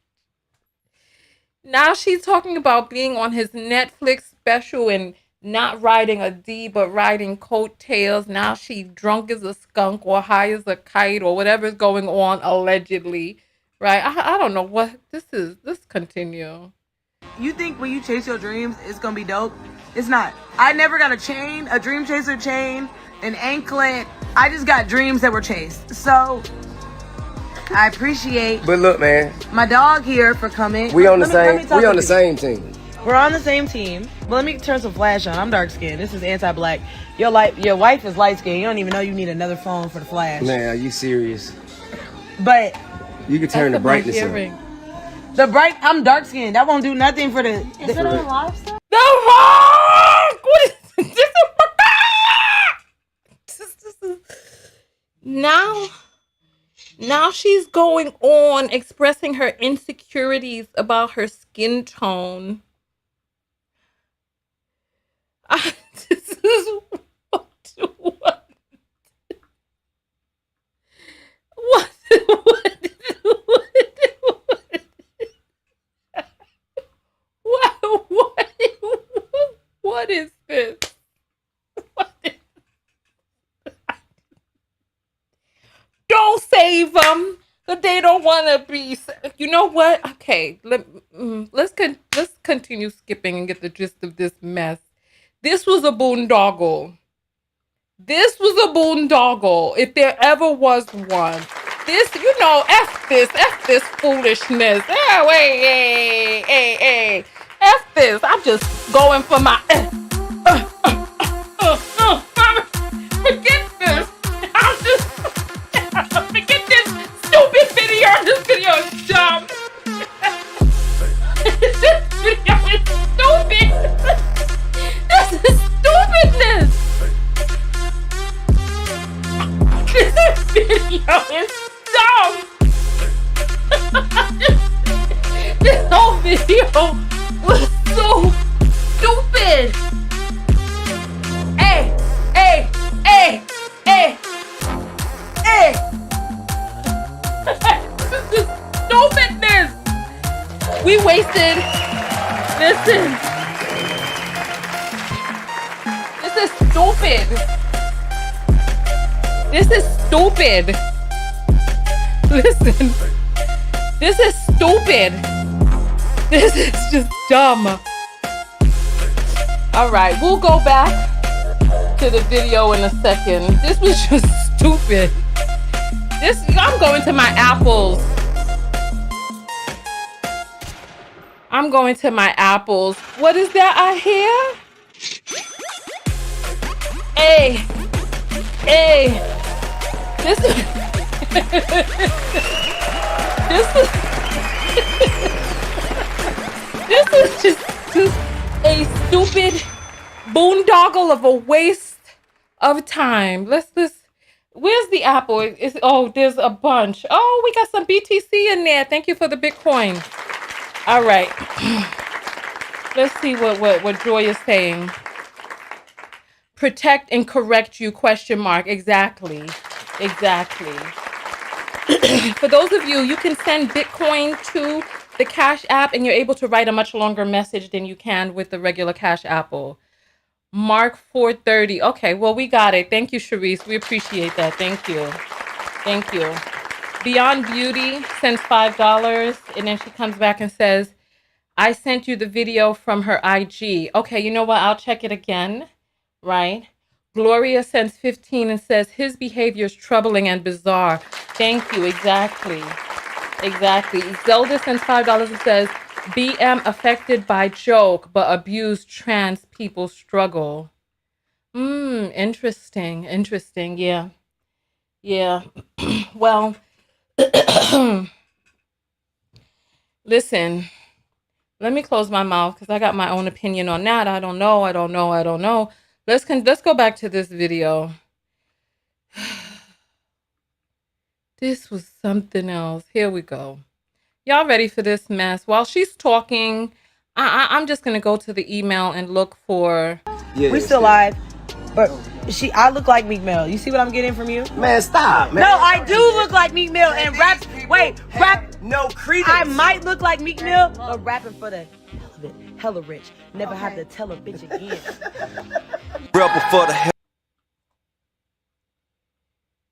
Speaker 1: Now she's talking about being on his Netflix special and not riding a D, but riding coattails. Now she drunk as a skunk or high as a kite or whatever's going on, allegedly. Right? I don't know what this is. Let's continue.
Speaker 7: You think when you chase your dreams, it's gonna be dope? It's not. I never got a chain, a dream chaser chain, an anklet. I just got dreams that were chased. So I appreciate
Speaker 5: But look, man,
Speaker 7: my dog here for coming.
Speaker 5: we on the
Speaker 7: Let me talk
Speaker 5: same. We on
Speaker 7: to
Speaker 5: the
Speaker 7: you.
Speaker 5: same team.
Speaker 7: We're on the same team. Well, let me turn some flash on. I'm dark skinned. This is anti-black. Your wife is light skinned. You don't even know you need another phone for the flash.
Speaker 5: Man, are you serious?
Speaker 7: But
Speaker 5: You can turn the brightness up.
Speaker 7: I'm dark skinned. That won't do nothing for the.
Speaker 6: Is it on live still?
Speaker 1: The fuck? What is this? Now she's going on expressing her insecurities about her skin tone. This is what is this? Don't save them, but they don't want to be. You know what? Okay, let's continue skipping and get the gist of this mess. This was a boondoggle. This was a boondoggle, if there ever was one. This, you know, F this foolishness. Wait, hey. F this. I'm just going for my forget this. I'm just forget this stupid video. This video is dumb. This video is stupid. This is stupidness. This video is dumb. This whole video was so stupid. Hey. This is stupidness. We wasted. Listen. This is stupid. This is stupid. Listen. This is stupid. This is just dumb. All right, we'll go back to the video in a second. This was just stupid. I'm going to my apples. I'm going to my apples. What is that I hear? Hey. This is this is just a stupid boondoggle of a waste of time. Where's the apple? There's a bunch. Oh, we got some BTC in there. Thank you for the Bitcoin. All right. Let's see what Joy is saying. Protect and correct you, ? Exactly. For those of you, you can send Bitcoin to the Cash App and you're able to write a much longer message than you can with the regular Cash Apple. Mark 430. Okay, well, we got it. Thank you, Sharice. We appreciate that. Thank you. Beyond Beauty sends $5 and then she comes back and says, I sent you the video from her IG. Okay, you know what? I'll check it again. Right? Gloria sends 15 and says, his behavior is troubling and bizarre. Thank you. Exactly. Zelda sends $5 and says, BM affected by joke, but abused trans people struggle. Interesting. Yeah. Well, listen, let me close my mouth because I got my own opinion on that. I don't know. Let's go back to this video. This was something else. Here we go. Y'all ready for this mess? While she's talking, I'm just gonna go to the email and look for.
Speaker 7: Yeah, we still live, but I look like Meek Mill. You see what I'm getting from you?
Speaker 5: Man, stop, man.
Speaker 7: No, I do look like Meek Mill and rap.
Speaker 5: No credence.
Speaker 7: I might look like Meek Mill, but rapping for the hell of it, hella rich. Never have to tell a bitch again.
Speaker 5: Rebel for the hell.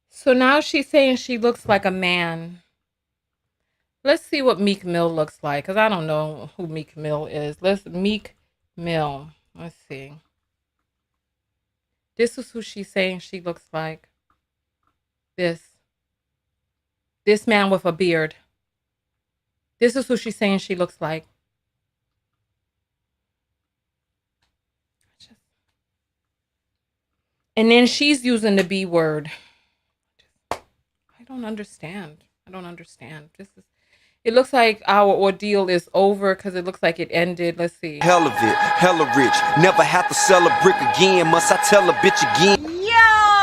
Speaker 1: So now she's saying she looks like a man. Let's see what Meek Mill looks like, because I don't know who Meek Mill is. Meek Mill. Let's see. This is who she's saying she looks like. This man with a beard. This is who she's saying she looks like. And then she's using the B word. I don't understand. It looks like our ordeal is over because it looks like it ended. Let's see.
Speaker 8: Hell of it, hella rich. Never have to sell a brick again. Must I tell a bitch again?
Speaker 7: Yo!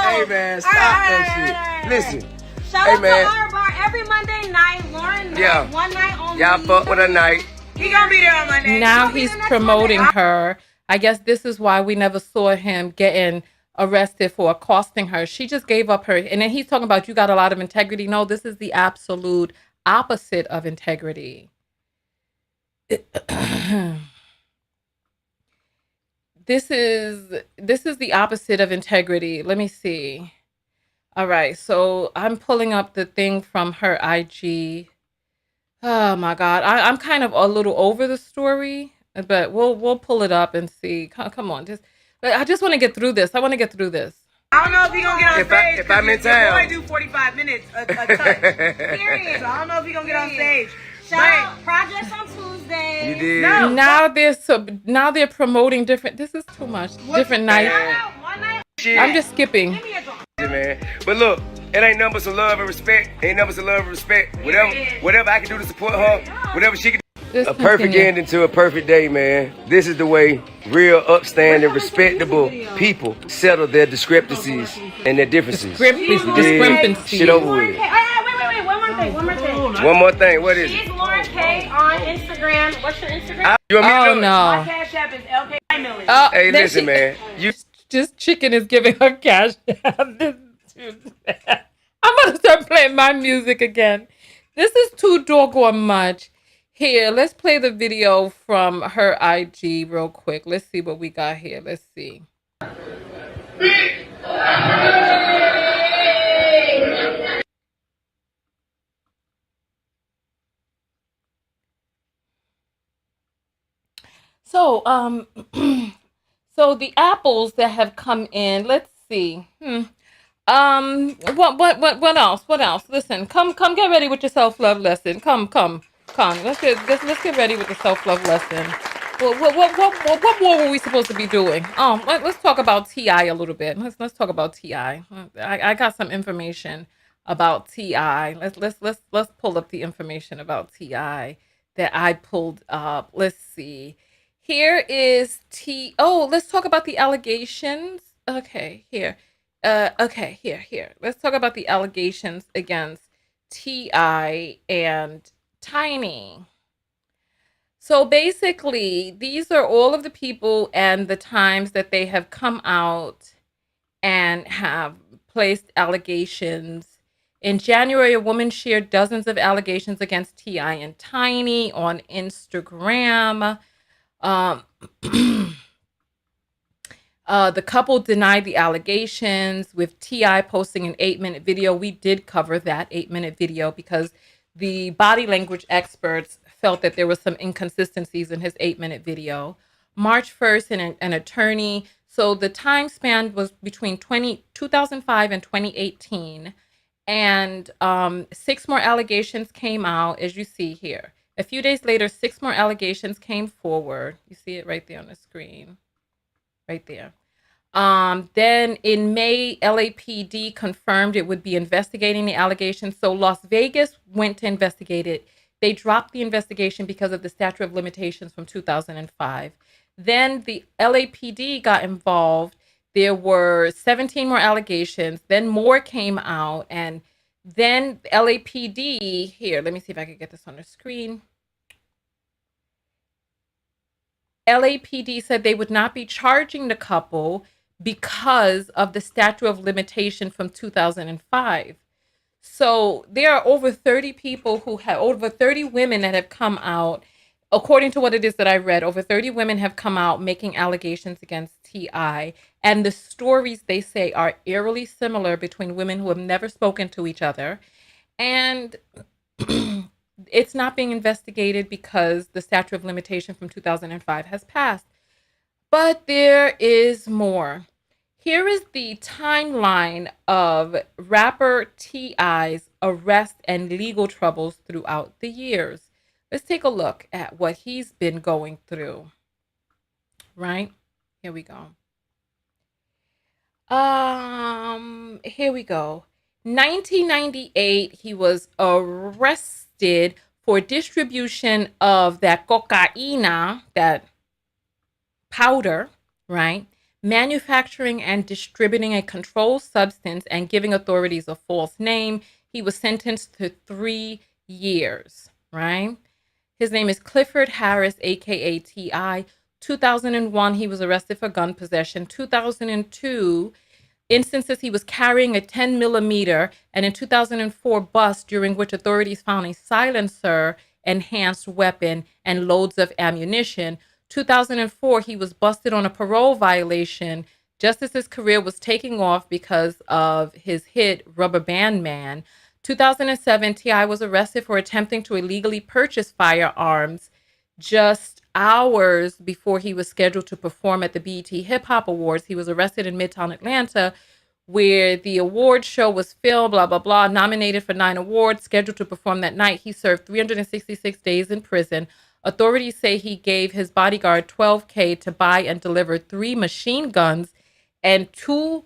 Speaker 5: Hey, man, stop that shit. Listen.
Speaker 7: Shout out to our bar every Monday night. Lauren,
Speaker 5: yeah.
Speaker 7: One night only.
Speaker 5: Y'all fuck with her night.
Speaker 7: He gonna be there on Monday.
Speaker 1: Now he's promoting her. I guess this is why we never saw him getting arrested for accosting her. She just gave up her. And then he's talking about you got a lot of integrity. No, this is the absolute opposite of integrity. This is the opposite of integrity. Let me see. All right, so I'm pulling up the thing from her IG. Oh my God, I'm kind of a little over the story, but we'll pull it up and see. Come on, I just want to get through this.
Speaker 7: I don't know if he gonna get on stage.
Speaker 5: If I'm in
Speaker 7: your
Speaker 5: town.
Speaker 7: boy do 45 minutes a cut. Period. So I don't know if he gonna get on stage.
Speaker 9: Shout out Projects on Tuesday.
Speaker 5: You did.
Speaker 7: No.
Speaker 1: Now they're promoting different. This is too much. Different nights.
Speaker 9: One night.
Speaker 5: Shit.
Speaker 1: I'm just skipping.
Speaker 9: Give me a drum.
Speaker 5: Man. But look, it ain't nothing but some love and respect. Ain't nothing but some love and respect. Whatever I can do to support her, whatever she can do.
Speaker 1: Just
Speaker 5: A perfect
Speaker 1: continue.
Speaker 5: ending to a perfect day, man. This is the way real, upstanding, respectable people settle their discrepancies and their differences.
Speaker 1: Discrepancies.
Speaker 5: Shit over with.
Speaker 9: Wait. One more thing.
Speaker 5: One more thing. What is
Speaker 9: She's
Speaker 5: it?
Speaker 9: Lauren K on Instagram. What's your Instagram?
Speaker 5: You want me to
Speaker 1: Oh
Speaker 5: do it?
Speaker 7: My
Speaker 1: no.
Speaker 7: cash app is LK Millie.
Speaker 5: Hey,
Speaker 1: Then
Speaker 5: listen,
Speaker 1: she-
Speaker 5: man. You
Speaker 1: Just chicken is giving her cash. This is too sad. I'm gonna start playing my music again. This is too doggone much. Here, let's play the video from her IG real quick. Let's see what we got here. Let's see. So, so the apples that have come in, let's see. What else? What else? Listen, come get ready with your self-love lesson. Come. Let's get ready with the self-love lesson. What more were we supposed to be doing? Let's talk about T.I. a little bit. Let's talk about T.I. I got some information about T.I. Let's pull up the information about T.I. that I pulled up. Let's see. Here is let's talk about the allegations. Okay, here. Here. Let's talk about the allegations against T.I. and Tiny. So basically, these are all of the people and the times that they have come out and have placed allegations. In January, a woman shared dozens of allegations against T.I. and Tiny on Instagram. The couple denied the allegations, with T.I. posting an 8-minute video. We did cover that 8-minute video because the body language experts felt that there were some inconsistencies in his 8-minute video. March 1st, an attorney. So the time span was between 2005 and 2018. And 6 more allegations came out, as you see here. A few days later, 6 more allegations came forward. You see it right there on the screen. Right there. Then in May, LAPD confirmed it would be investigating the allegations. So Las Vegas went to investigate it. They dropped the investigation because of the statute of limitations from 2005. Then the LAPD got involved. There were 17 more allegations. Then more came out. And then LAPD, here, let me see if I can get this on the screen. LAPD said they would not be charging the couple because of the statute of limitation from 2005. So there are over 30 people who have, over 30 women that have come out. According to what it is that I read, over 30 women have come out making allegations against T.I. And the stories, they say, are eerily similar between women who have never spoken to each other. And it's not being investigated because the statute of limitation from 2005 has passed. But there is more. Here is the timeline of rapper T.I.'s arrest and legal troubles throughout the years. Let's take a look at what he's been going through. Right? Here we go. Here we go. 1998, he was arrested for distribution of that cocaína, that powder, right? Manufacturing and distributing a controlled substance and giving authorities a false name. He was sentenced to 3 years, right? His name is Clifford Harris, aka T.I. 2001, he was arrested for gun possession. 2002, instances he was carrying a 10 millimeter, and in 2004, bust during which authorities found a silencer, enhanced weapon, and loads of ammunition. 2004, he was busted on a parole violation just as his career was taking off because of his hit Rubber Band Man. 2007, T.I. was arrested for attempting to illegally purchase firearms just hours before he was scheduled to perform at the BET Hip Hop Awards. He was arrested in Midtown Atlanta where the award show was filmed, blah, blah, blah, nominated for 9 awards, scheduled to perform that night. He served 366 days in prison. Authorities say he gave his bodyguard $12K to buy and deliver 3 machine guns and two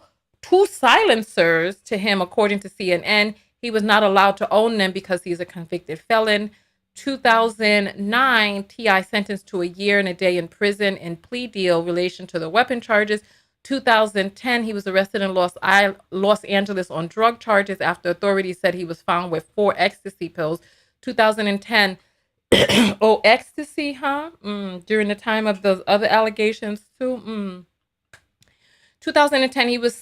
Speaker 1: silencers to him, according to CNN. He was not allowed to own them because he's a convicted felon. 2009, T.I. sentenced to a year and a day in prison in plea deal relation to the weapon charges. 2010, he was arrested in Los Angeles on drug charges after authorities said he was found with 4 ecstasy pills. 2010, oh, ecstasy, huh? During the time of those other allegations too. 2010, he was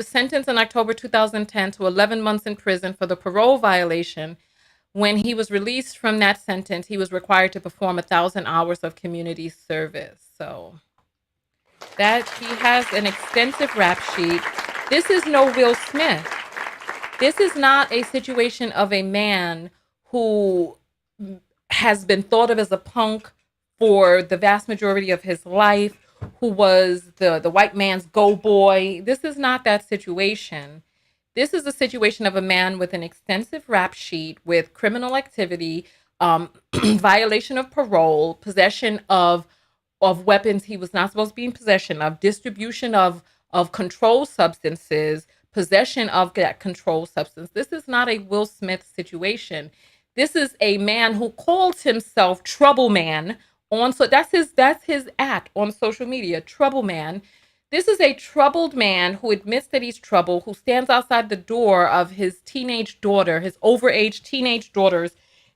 Speaker 1: sentenced in October 2010 to 11 months in prison for the parole violation. When he was released from that sentence, he was required to perform 1,000 hours of community service. So that he has an extensive rap sheet. This is no Will Smith. This is not a situation of a man who has been thought of as a punk for the vast majority of his life, who was the white man's go boy. This is not that situation. This is a situation of a man with an extensive rap sheet with criminal activity, violation of parole, possession of weapons he was not supposed to be in possession of, distribution of controlled substances, possession of that controlled substance. This is not a Will Smith situation. This is a man who calls himself Trouble Man so that's his act on social media, Trouble Man. This is a troubled man who admits that he's troubled, who stands outside the door of his teenage daughter, his overage teenage daughter's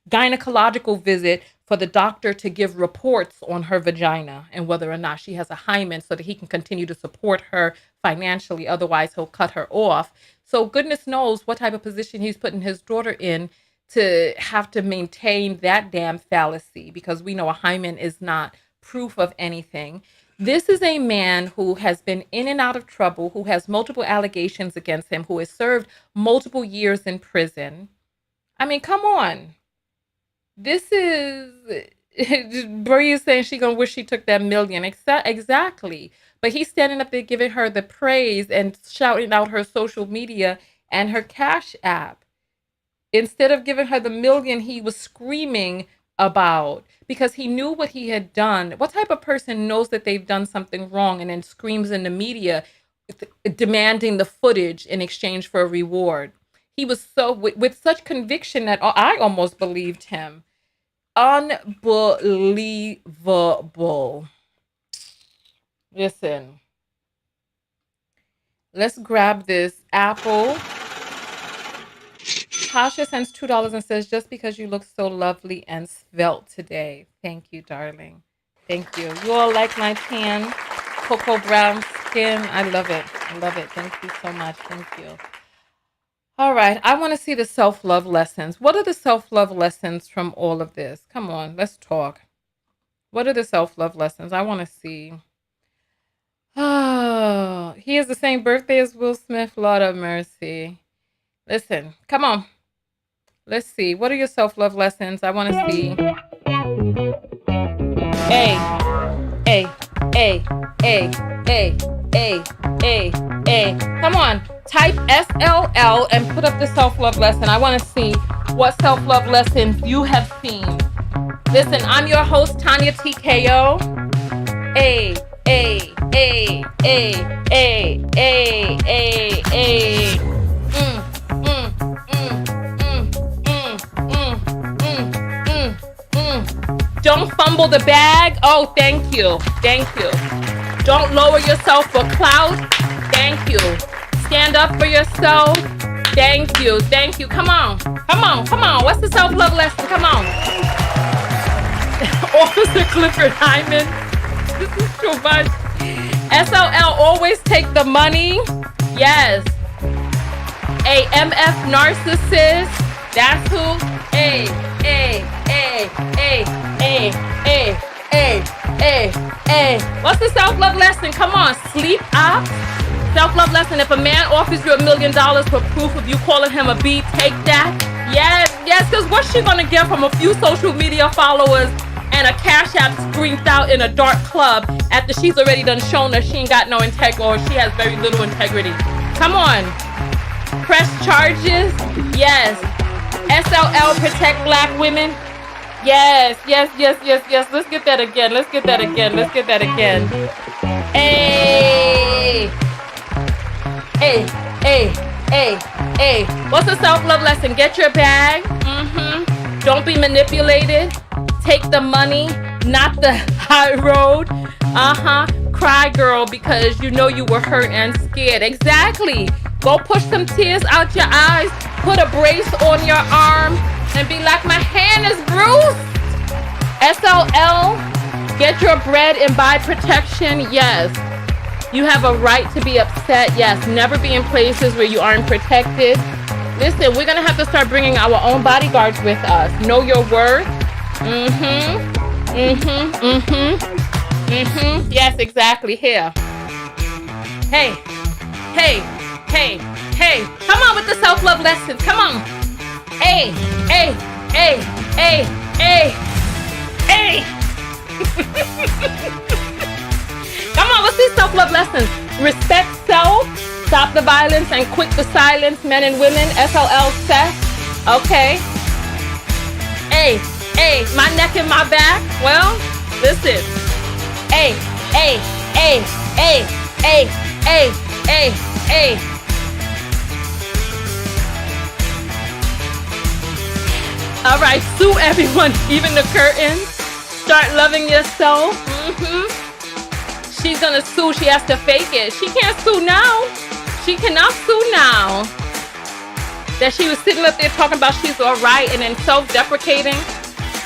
Speaker 1: gynecological visit for the doctor to give reports on her vagina and whether or not she has a hymen so that he can continue to support her financially. Otherwise, he'll cut her off. So goodness knows what type of position he's putting his daughter in to have to maintain that damn fallacy, because we know a hymen is not proof of anything. This is a man who has been in and out of trouble, who has multiple allegations against him, who has served multiple years in prison. I mean, come on. This is Bree saying she gonna wish she took that million. Exactly. But he's standing up there giving her the praise and shouting out her social media and her Cash App. Instead of giving her the million he was screaming about, because he knew what he had done. What type of person knows that they've done something wrong and then screams in the media demanding the footage in exchange for a reward? He was so with such conviction that I almost believed him. Unbelievable. Listen, let's grab this apple. Tasha sends $2 and says, just because you look so lovely and svelte today. Thank you, darling. Thank you. You all like my tan, cocoa brown skin. I love it. I love it. Thank you so much. Thank you. All right. I want to see the self-love lessons. What are the self-love lessons from all of this? Come on, let's talk. What are the self-love lessons? I want to see. Oh, he has the same birthday as Will Smith. Lord of mercy. Listen, come on. Let's see. What are your self-love lessons? I want to see. A. Come on. Type SLL and put up the self-love lesson. I want to see what self-love lessons you have seen. Listen, I'm your host, Tanya TKO. A. Don't fumble the bag. Oh, thank you. Thank you. Don't lower yourself for clout. Thank you. Stand up for yourself. Thank you. Thank you. Come on. Come on. Come on. What's the self-love lesson? Come on. Officer Clifford Hyman. This is too much. SLL, always take the money. Yes. A MF narcissist. That's who. What's the self-love lesson? Come on, sleep up. Self-love lesson. If a man offers you $1 million for proof of you calling him a B, take that. Yes, because what's she gonna get from a few social media followers and a Cash App screamed out in a dark club after she's already done shown that she ain't got no integrity, or she has very little integrity? Come on. Press charges. Yes. SLL protect black women. Yes. Let's get that again. Hey. What's the self-love lesson? Get your bag. Don't be manipulated. Take the money, not the high road. Cry, girl, because you know you were hurt and scared. Exactly. Go push some tears out your eyes. Put a brace on your arm and be like, my hand is bruised. SLL, get your bread and buy protection. Yes. You have a right to be upset. Yes. Never be in places where you aren't protected. Listen, we're going to have to start bringing our own bodyguards with us. Know your worth. Yes, exactly. Here. Hey. Come on with the self-love lessons. Come on. Hey. Come on, what's these self-love lessons? Respect self, stop the violence and quit the silence, men and women, SLL Seth. Okay. Hey, my neck and my back. Well, listen. Hey. All right, sue everyone, even the curtains. Start loving yourself. She's gonna sue. She has to fake it. She can't sue now. She cannot sue now. That she was sitting up there talking about she's all right and then self-deprecating.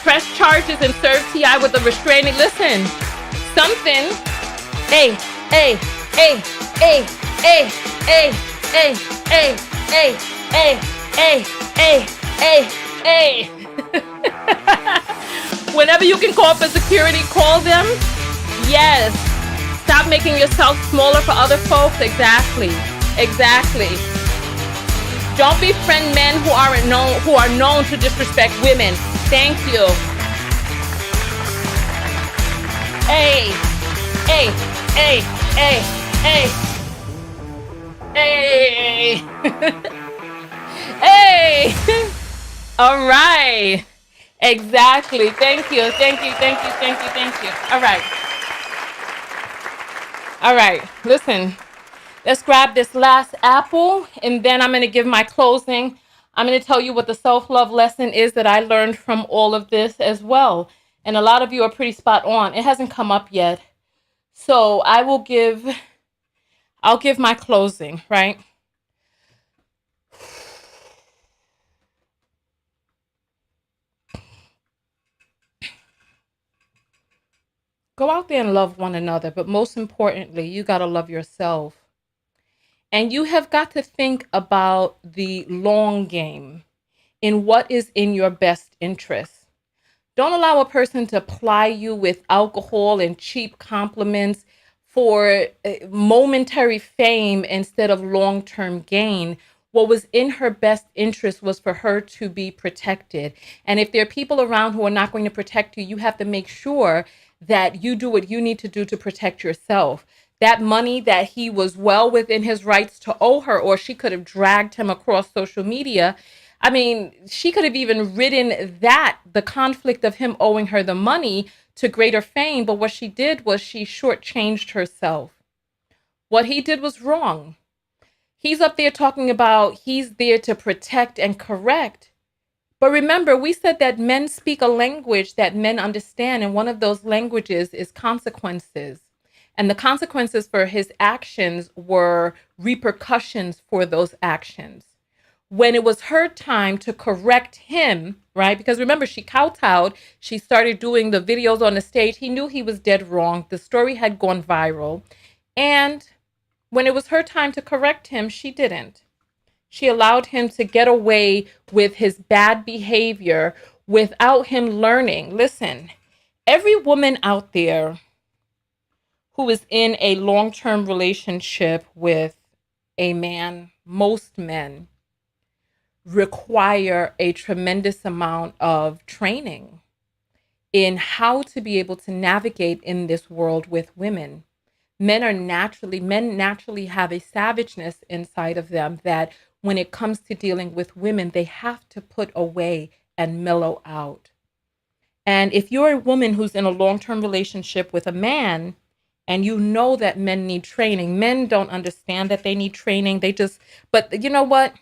Speaker 1: Press charges and serve T.I. with a restraining. Listen, something. Hey. Whenever you can call for security, call them. Yes. Stop making yourself smaller for other folks. Exactly. Don't befriend men who are known to disrespect women. Thank you. Hey. All right. Exactly. Thank you. All right. Listen, let's grab this last apple and then I'm going to give my closing. I'm going to tell you what the self-love lesson is that I learned from all of this as well. And a lot of you are pretty spot on. It hasn't come up yet. So I'll give my closing, right? Go out there and love one another, but most importantly, you got to love yourself. And you have got to think about the long game in what is in your best interest. Don't allow a person to ply you with alcohol and cheap compliments for momentary fame instead of long-term gain. What was in her best interest was for her to be protected. And if there are people around who are not going to protect you, you have to make sure that you do what you need to do to protect yourself. That money that he was well within his rights to owe her, or she could have dragged him across social media. I mean, she could have even ridden the conflict of him owing her the money to greater fame. But what she did was she shortchanged herself. What he did was wrong. He's up there talking about he's there to protect and correct. But remember, we said that men speak a language that men understand. And one of those languages is consequences. And the consequences for his actions were repercussions for those actions. When it was her time to correct him, right? Because remember, she kowtowed. She started doing the videos on the stage. He knew he was dead wrong. The story had gone viral. And when it was her time to correct him, she didn't. She allowed him to get away with his bad behavior without him learning. Listen, every woman out there who is in a long-term relationship with a man, most men require a tremendous amount of training in how to be able to navigate in this world with women. Men naturally have a savageness inside of them that when it comes to dealing with women, they have to put away and mellow out. And if you're a woman who's in a long-term relationship with a man and you know that men need training, men don't understand that they need training. But you know what?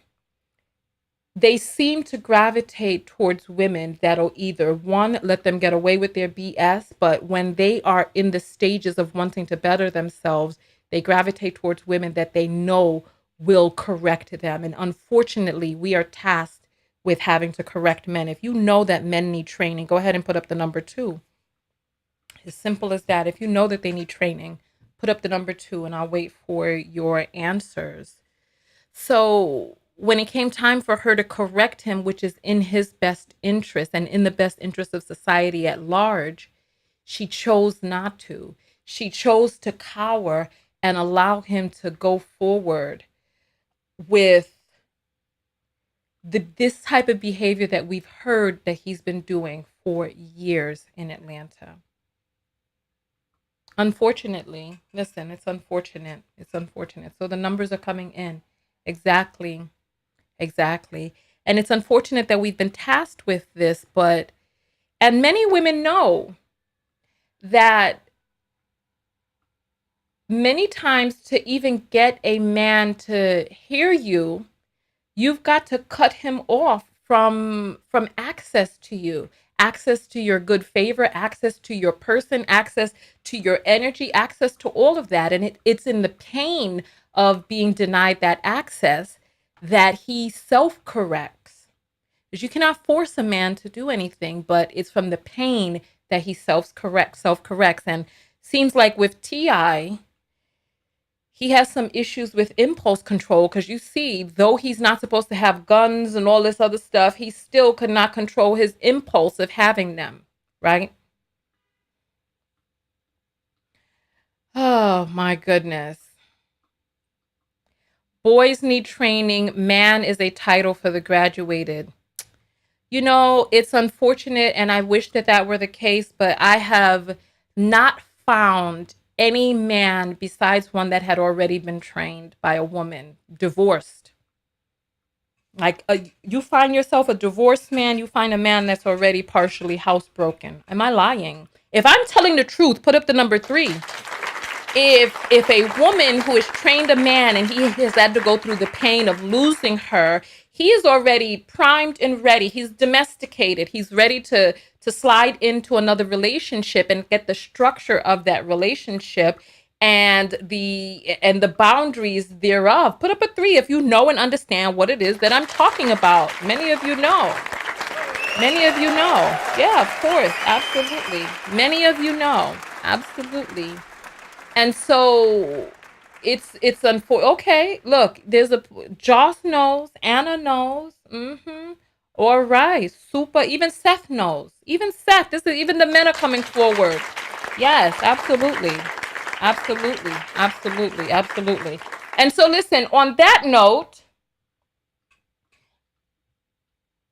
Speaker 1: They seem to gravitate towards women that'll either, one, let them get away with their BS, but when they are in the stages of wanting to better themselves, they gravitate towards women that they know will correct them. And unfortunately, we are tasked with having to correct men. If you know that men need training, go ahead and put up the number 2. As simple as that. If you know that they need training, put up the number 2 and I'll wait for your answers. So when it came time for her to correct him, which is in his best interest and in the best interest of society at large, she chose not to. She chose to cower and allow him to go forward with this type of behavior that we've heard that he's been doing for years in Atlanta. Unfortunately, listen, it's unfortunate. It's unfortunate. So the numbers are coming in. Exactly. And it's unfortunate that we've been tasked with this, and many women know that many times to even get a man to hear you, you've got to cut him off from access to you, access to your good favor, access to your person, access to your energy, access to all of that. And it's in the pain of being denied that access that he self-corrects. Because you cannot force a man to do anything, but it's from the pain that he self-corrects. And seems like with T.I., he has some issues with impulse control, because you see, though he's not supposed to have guns and all this other stuff, he still could not control his impulse of having them, right? Oh, my goodness. Boys need training. Man is a title for the graduated. You know, it's unfortunate, and I wish that were the case, but I have not found any man besides one that had already been trained by a woman, divorced. Like, you find yourself a divorced man, you find a man that's already partially housebroken. Am I lying? If I'm telling the truth, put up the number 3. If a woman who has trained a man and he has had to go through the pain of losing her, he is already primed and ready. He's domesticated. He's ready to slide into another relationship and get the structure of that relationship and the boundaries thereof. Put up a 3 if you know and understand what it is that I'm talking about. Many of you know. Yeah, of course. Absolutely. Many of you know. Absolutely. And so it's unfortunate. Okay, look, there's a Joss knows, Anna knows. All right, super. Even Seth knows. Even Seth. Even the men are coming forward. Yes, absolutely. And so listen, on that note,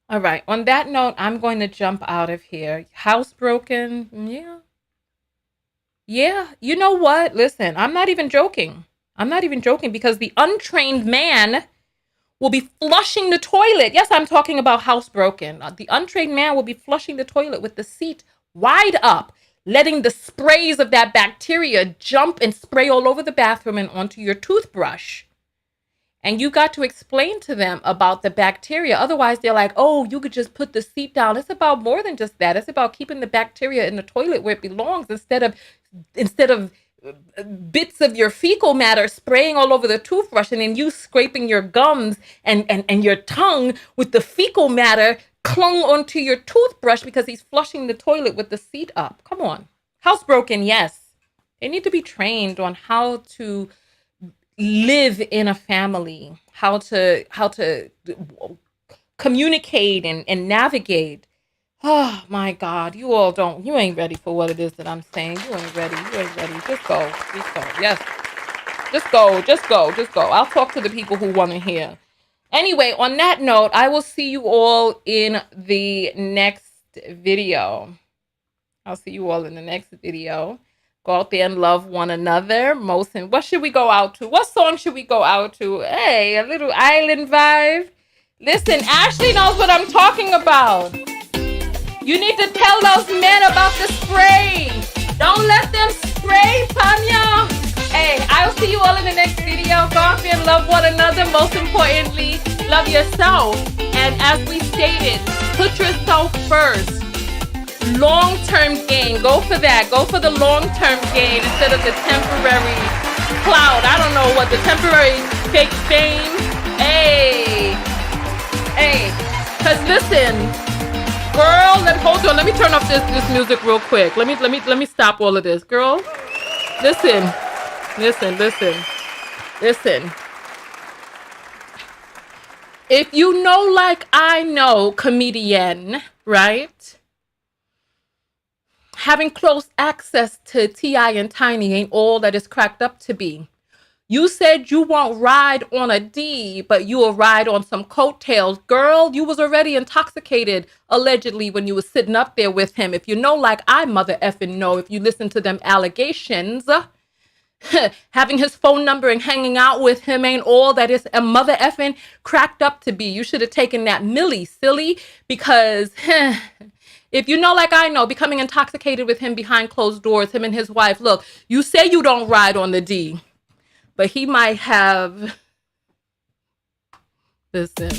Speaker 1: all right, on that note, I'm going to jump out of here. Housebroken, yeah. Yeah, you know what? Listen, I'm not even joking. Because the untrained man will be flushing the toilet. Yes, I'm talking about housebroken. The untrained man will be flushing the toilet with the seat wide up, letting the sprays of that bacteria jump and spray all over the bathroom and onto your toothbrush. And you got to explain to them about the bacteria. Otherwise, they're like, oh, you could just put the seat down. It's about more than just that. It's about keeping the bacteria in the toilet where it belongs instead of bits of your fecal matter spraying all over the toothbrush and then you scraping your gums and your tongue with the fecal matter clung onto your toothbrush because he's flushing the toilet with the seat up. Come on. Housebroken, yes. They need to be trained on how to live in a family, how to communicate and navigate. Oh my God, you ain't ready for what it is that I'm saying. You ain't ready. Just go. Yes. Just go. I'll talk to the people who want to hear. Anyway, on that note, I will see you all in the next video. Go out there and love one another. What should we go out to? What song should we go out to? Hey, a little island vibe. Listen, Ashley knows what I'm talking about. You need to tell those men about the spray. Don't let them spray, Tanya. Hey, I'll see you all in the next video. Go out there and love one another. Most importantly, love yourself. And as we stated, put yourself first. Long-term gain. Go for that. Go for the long-term gain instead of the temporary cloud. I don't know what the temporary fake fame. Hey. Cause listen, girl. Hold on. Let me turn off this music real quick. Let me stop all of this, girl. Listen. If you know, like I know, comedian, right? Having close access to T.I. and Tiny ain't all that it's cracked up to be. You said you won't ride on a D, but you will ride on some coattails. Girl, you was already intoxicated, allegedly, when you was sitting up there with him. If you know, like I mother effing know, if you listen to them allegations, having his phone number and hanging out with him ain't all that it's a mother effing cracked up to be. You should have taken that Millie, silly, because... If you know, like I know, becoming intoxicated with him behind closed doors, him and his wife, look, you say you don't ride on the D, but he might have, listen,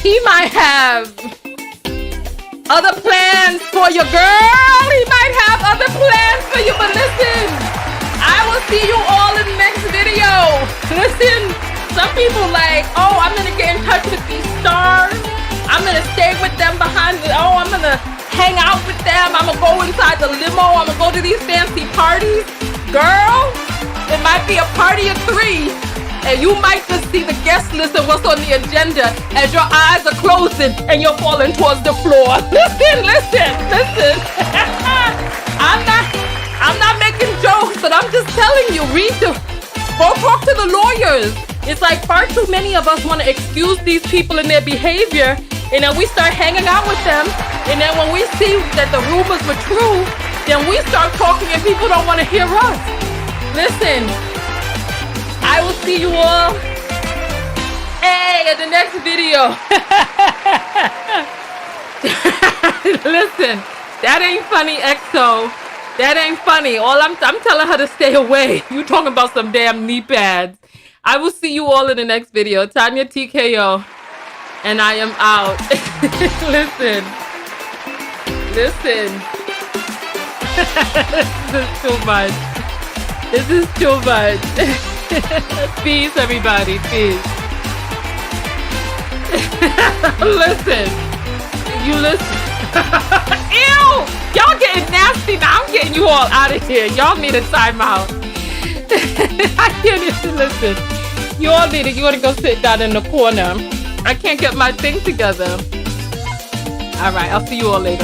Speaker 1: he might have other plans for you, girl. He might have other plans for you, but listen, I will see you all in the next video. Listen, some people like, oh, I'm going to get in touch with these stars. I'm going to stay with them behind the, oh, I'm going to hang out with them. I'm going to go inside the limo. I'm going to go to these fancy parties. Girl, it might be a party of 3. And you might just see the guest list of what's on the agenda as your eyes are closing and you're falling towards the floor. Listen. I'm not making jokes, but I'm just telling you, go talk to the lawyers. It's like far too many of us want to excuse these people and their behavior, and then we start hanging out with them, and then when we see that the rumors were true, then we start talking and people don't want to hear us. Listen, I will see you all, in the next video. Listen, that ain't funny, EXO. That ain't funny. I'm telling her to stay away. You talking about some damn knee pads. I will see you all in the next video. Tanya TKO. And I am out. Listen. This is too much. Peace, everybody. Peace. Listen. You listen. Ew! Y'all getting nasty now. I'm getting you all out of here. Y'all need a timeout. I can't even listen. You all need it. You want to go sit down in the corner. I can't get my thing together. All right. I'll see you all later.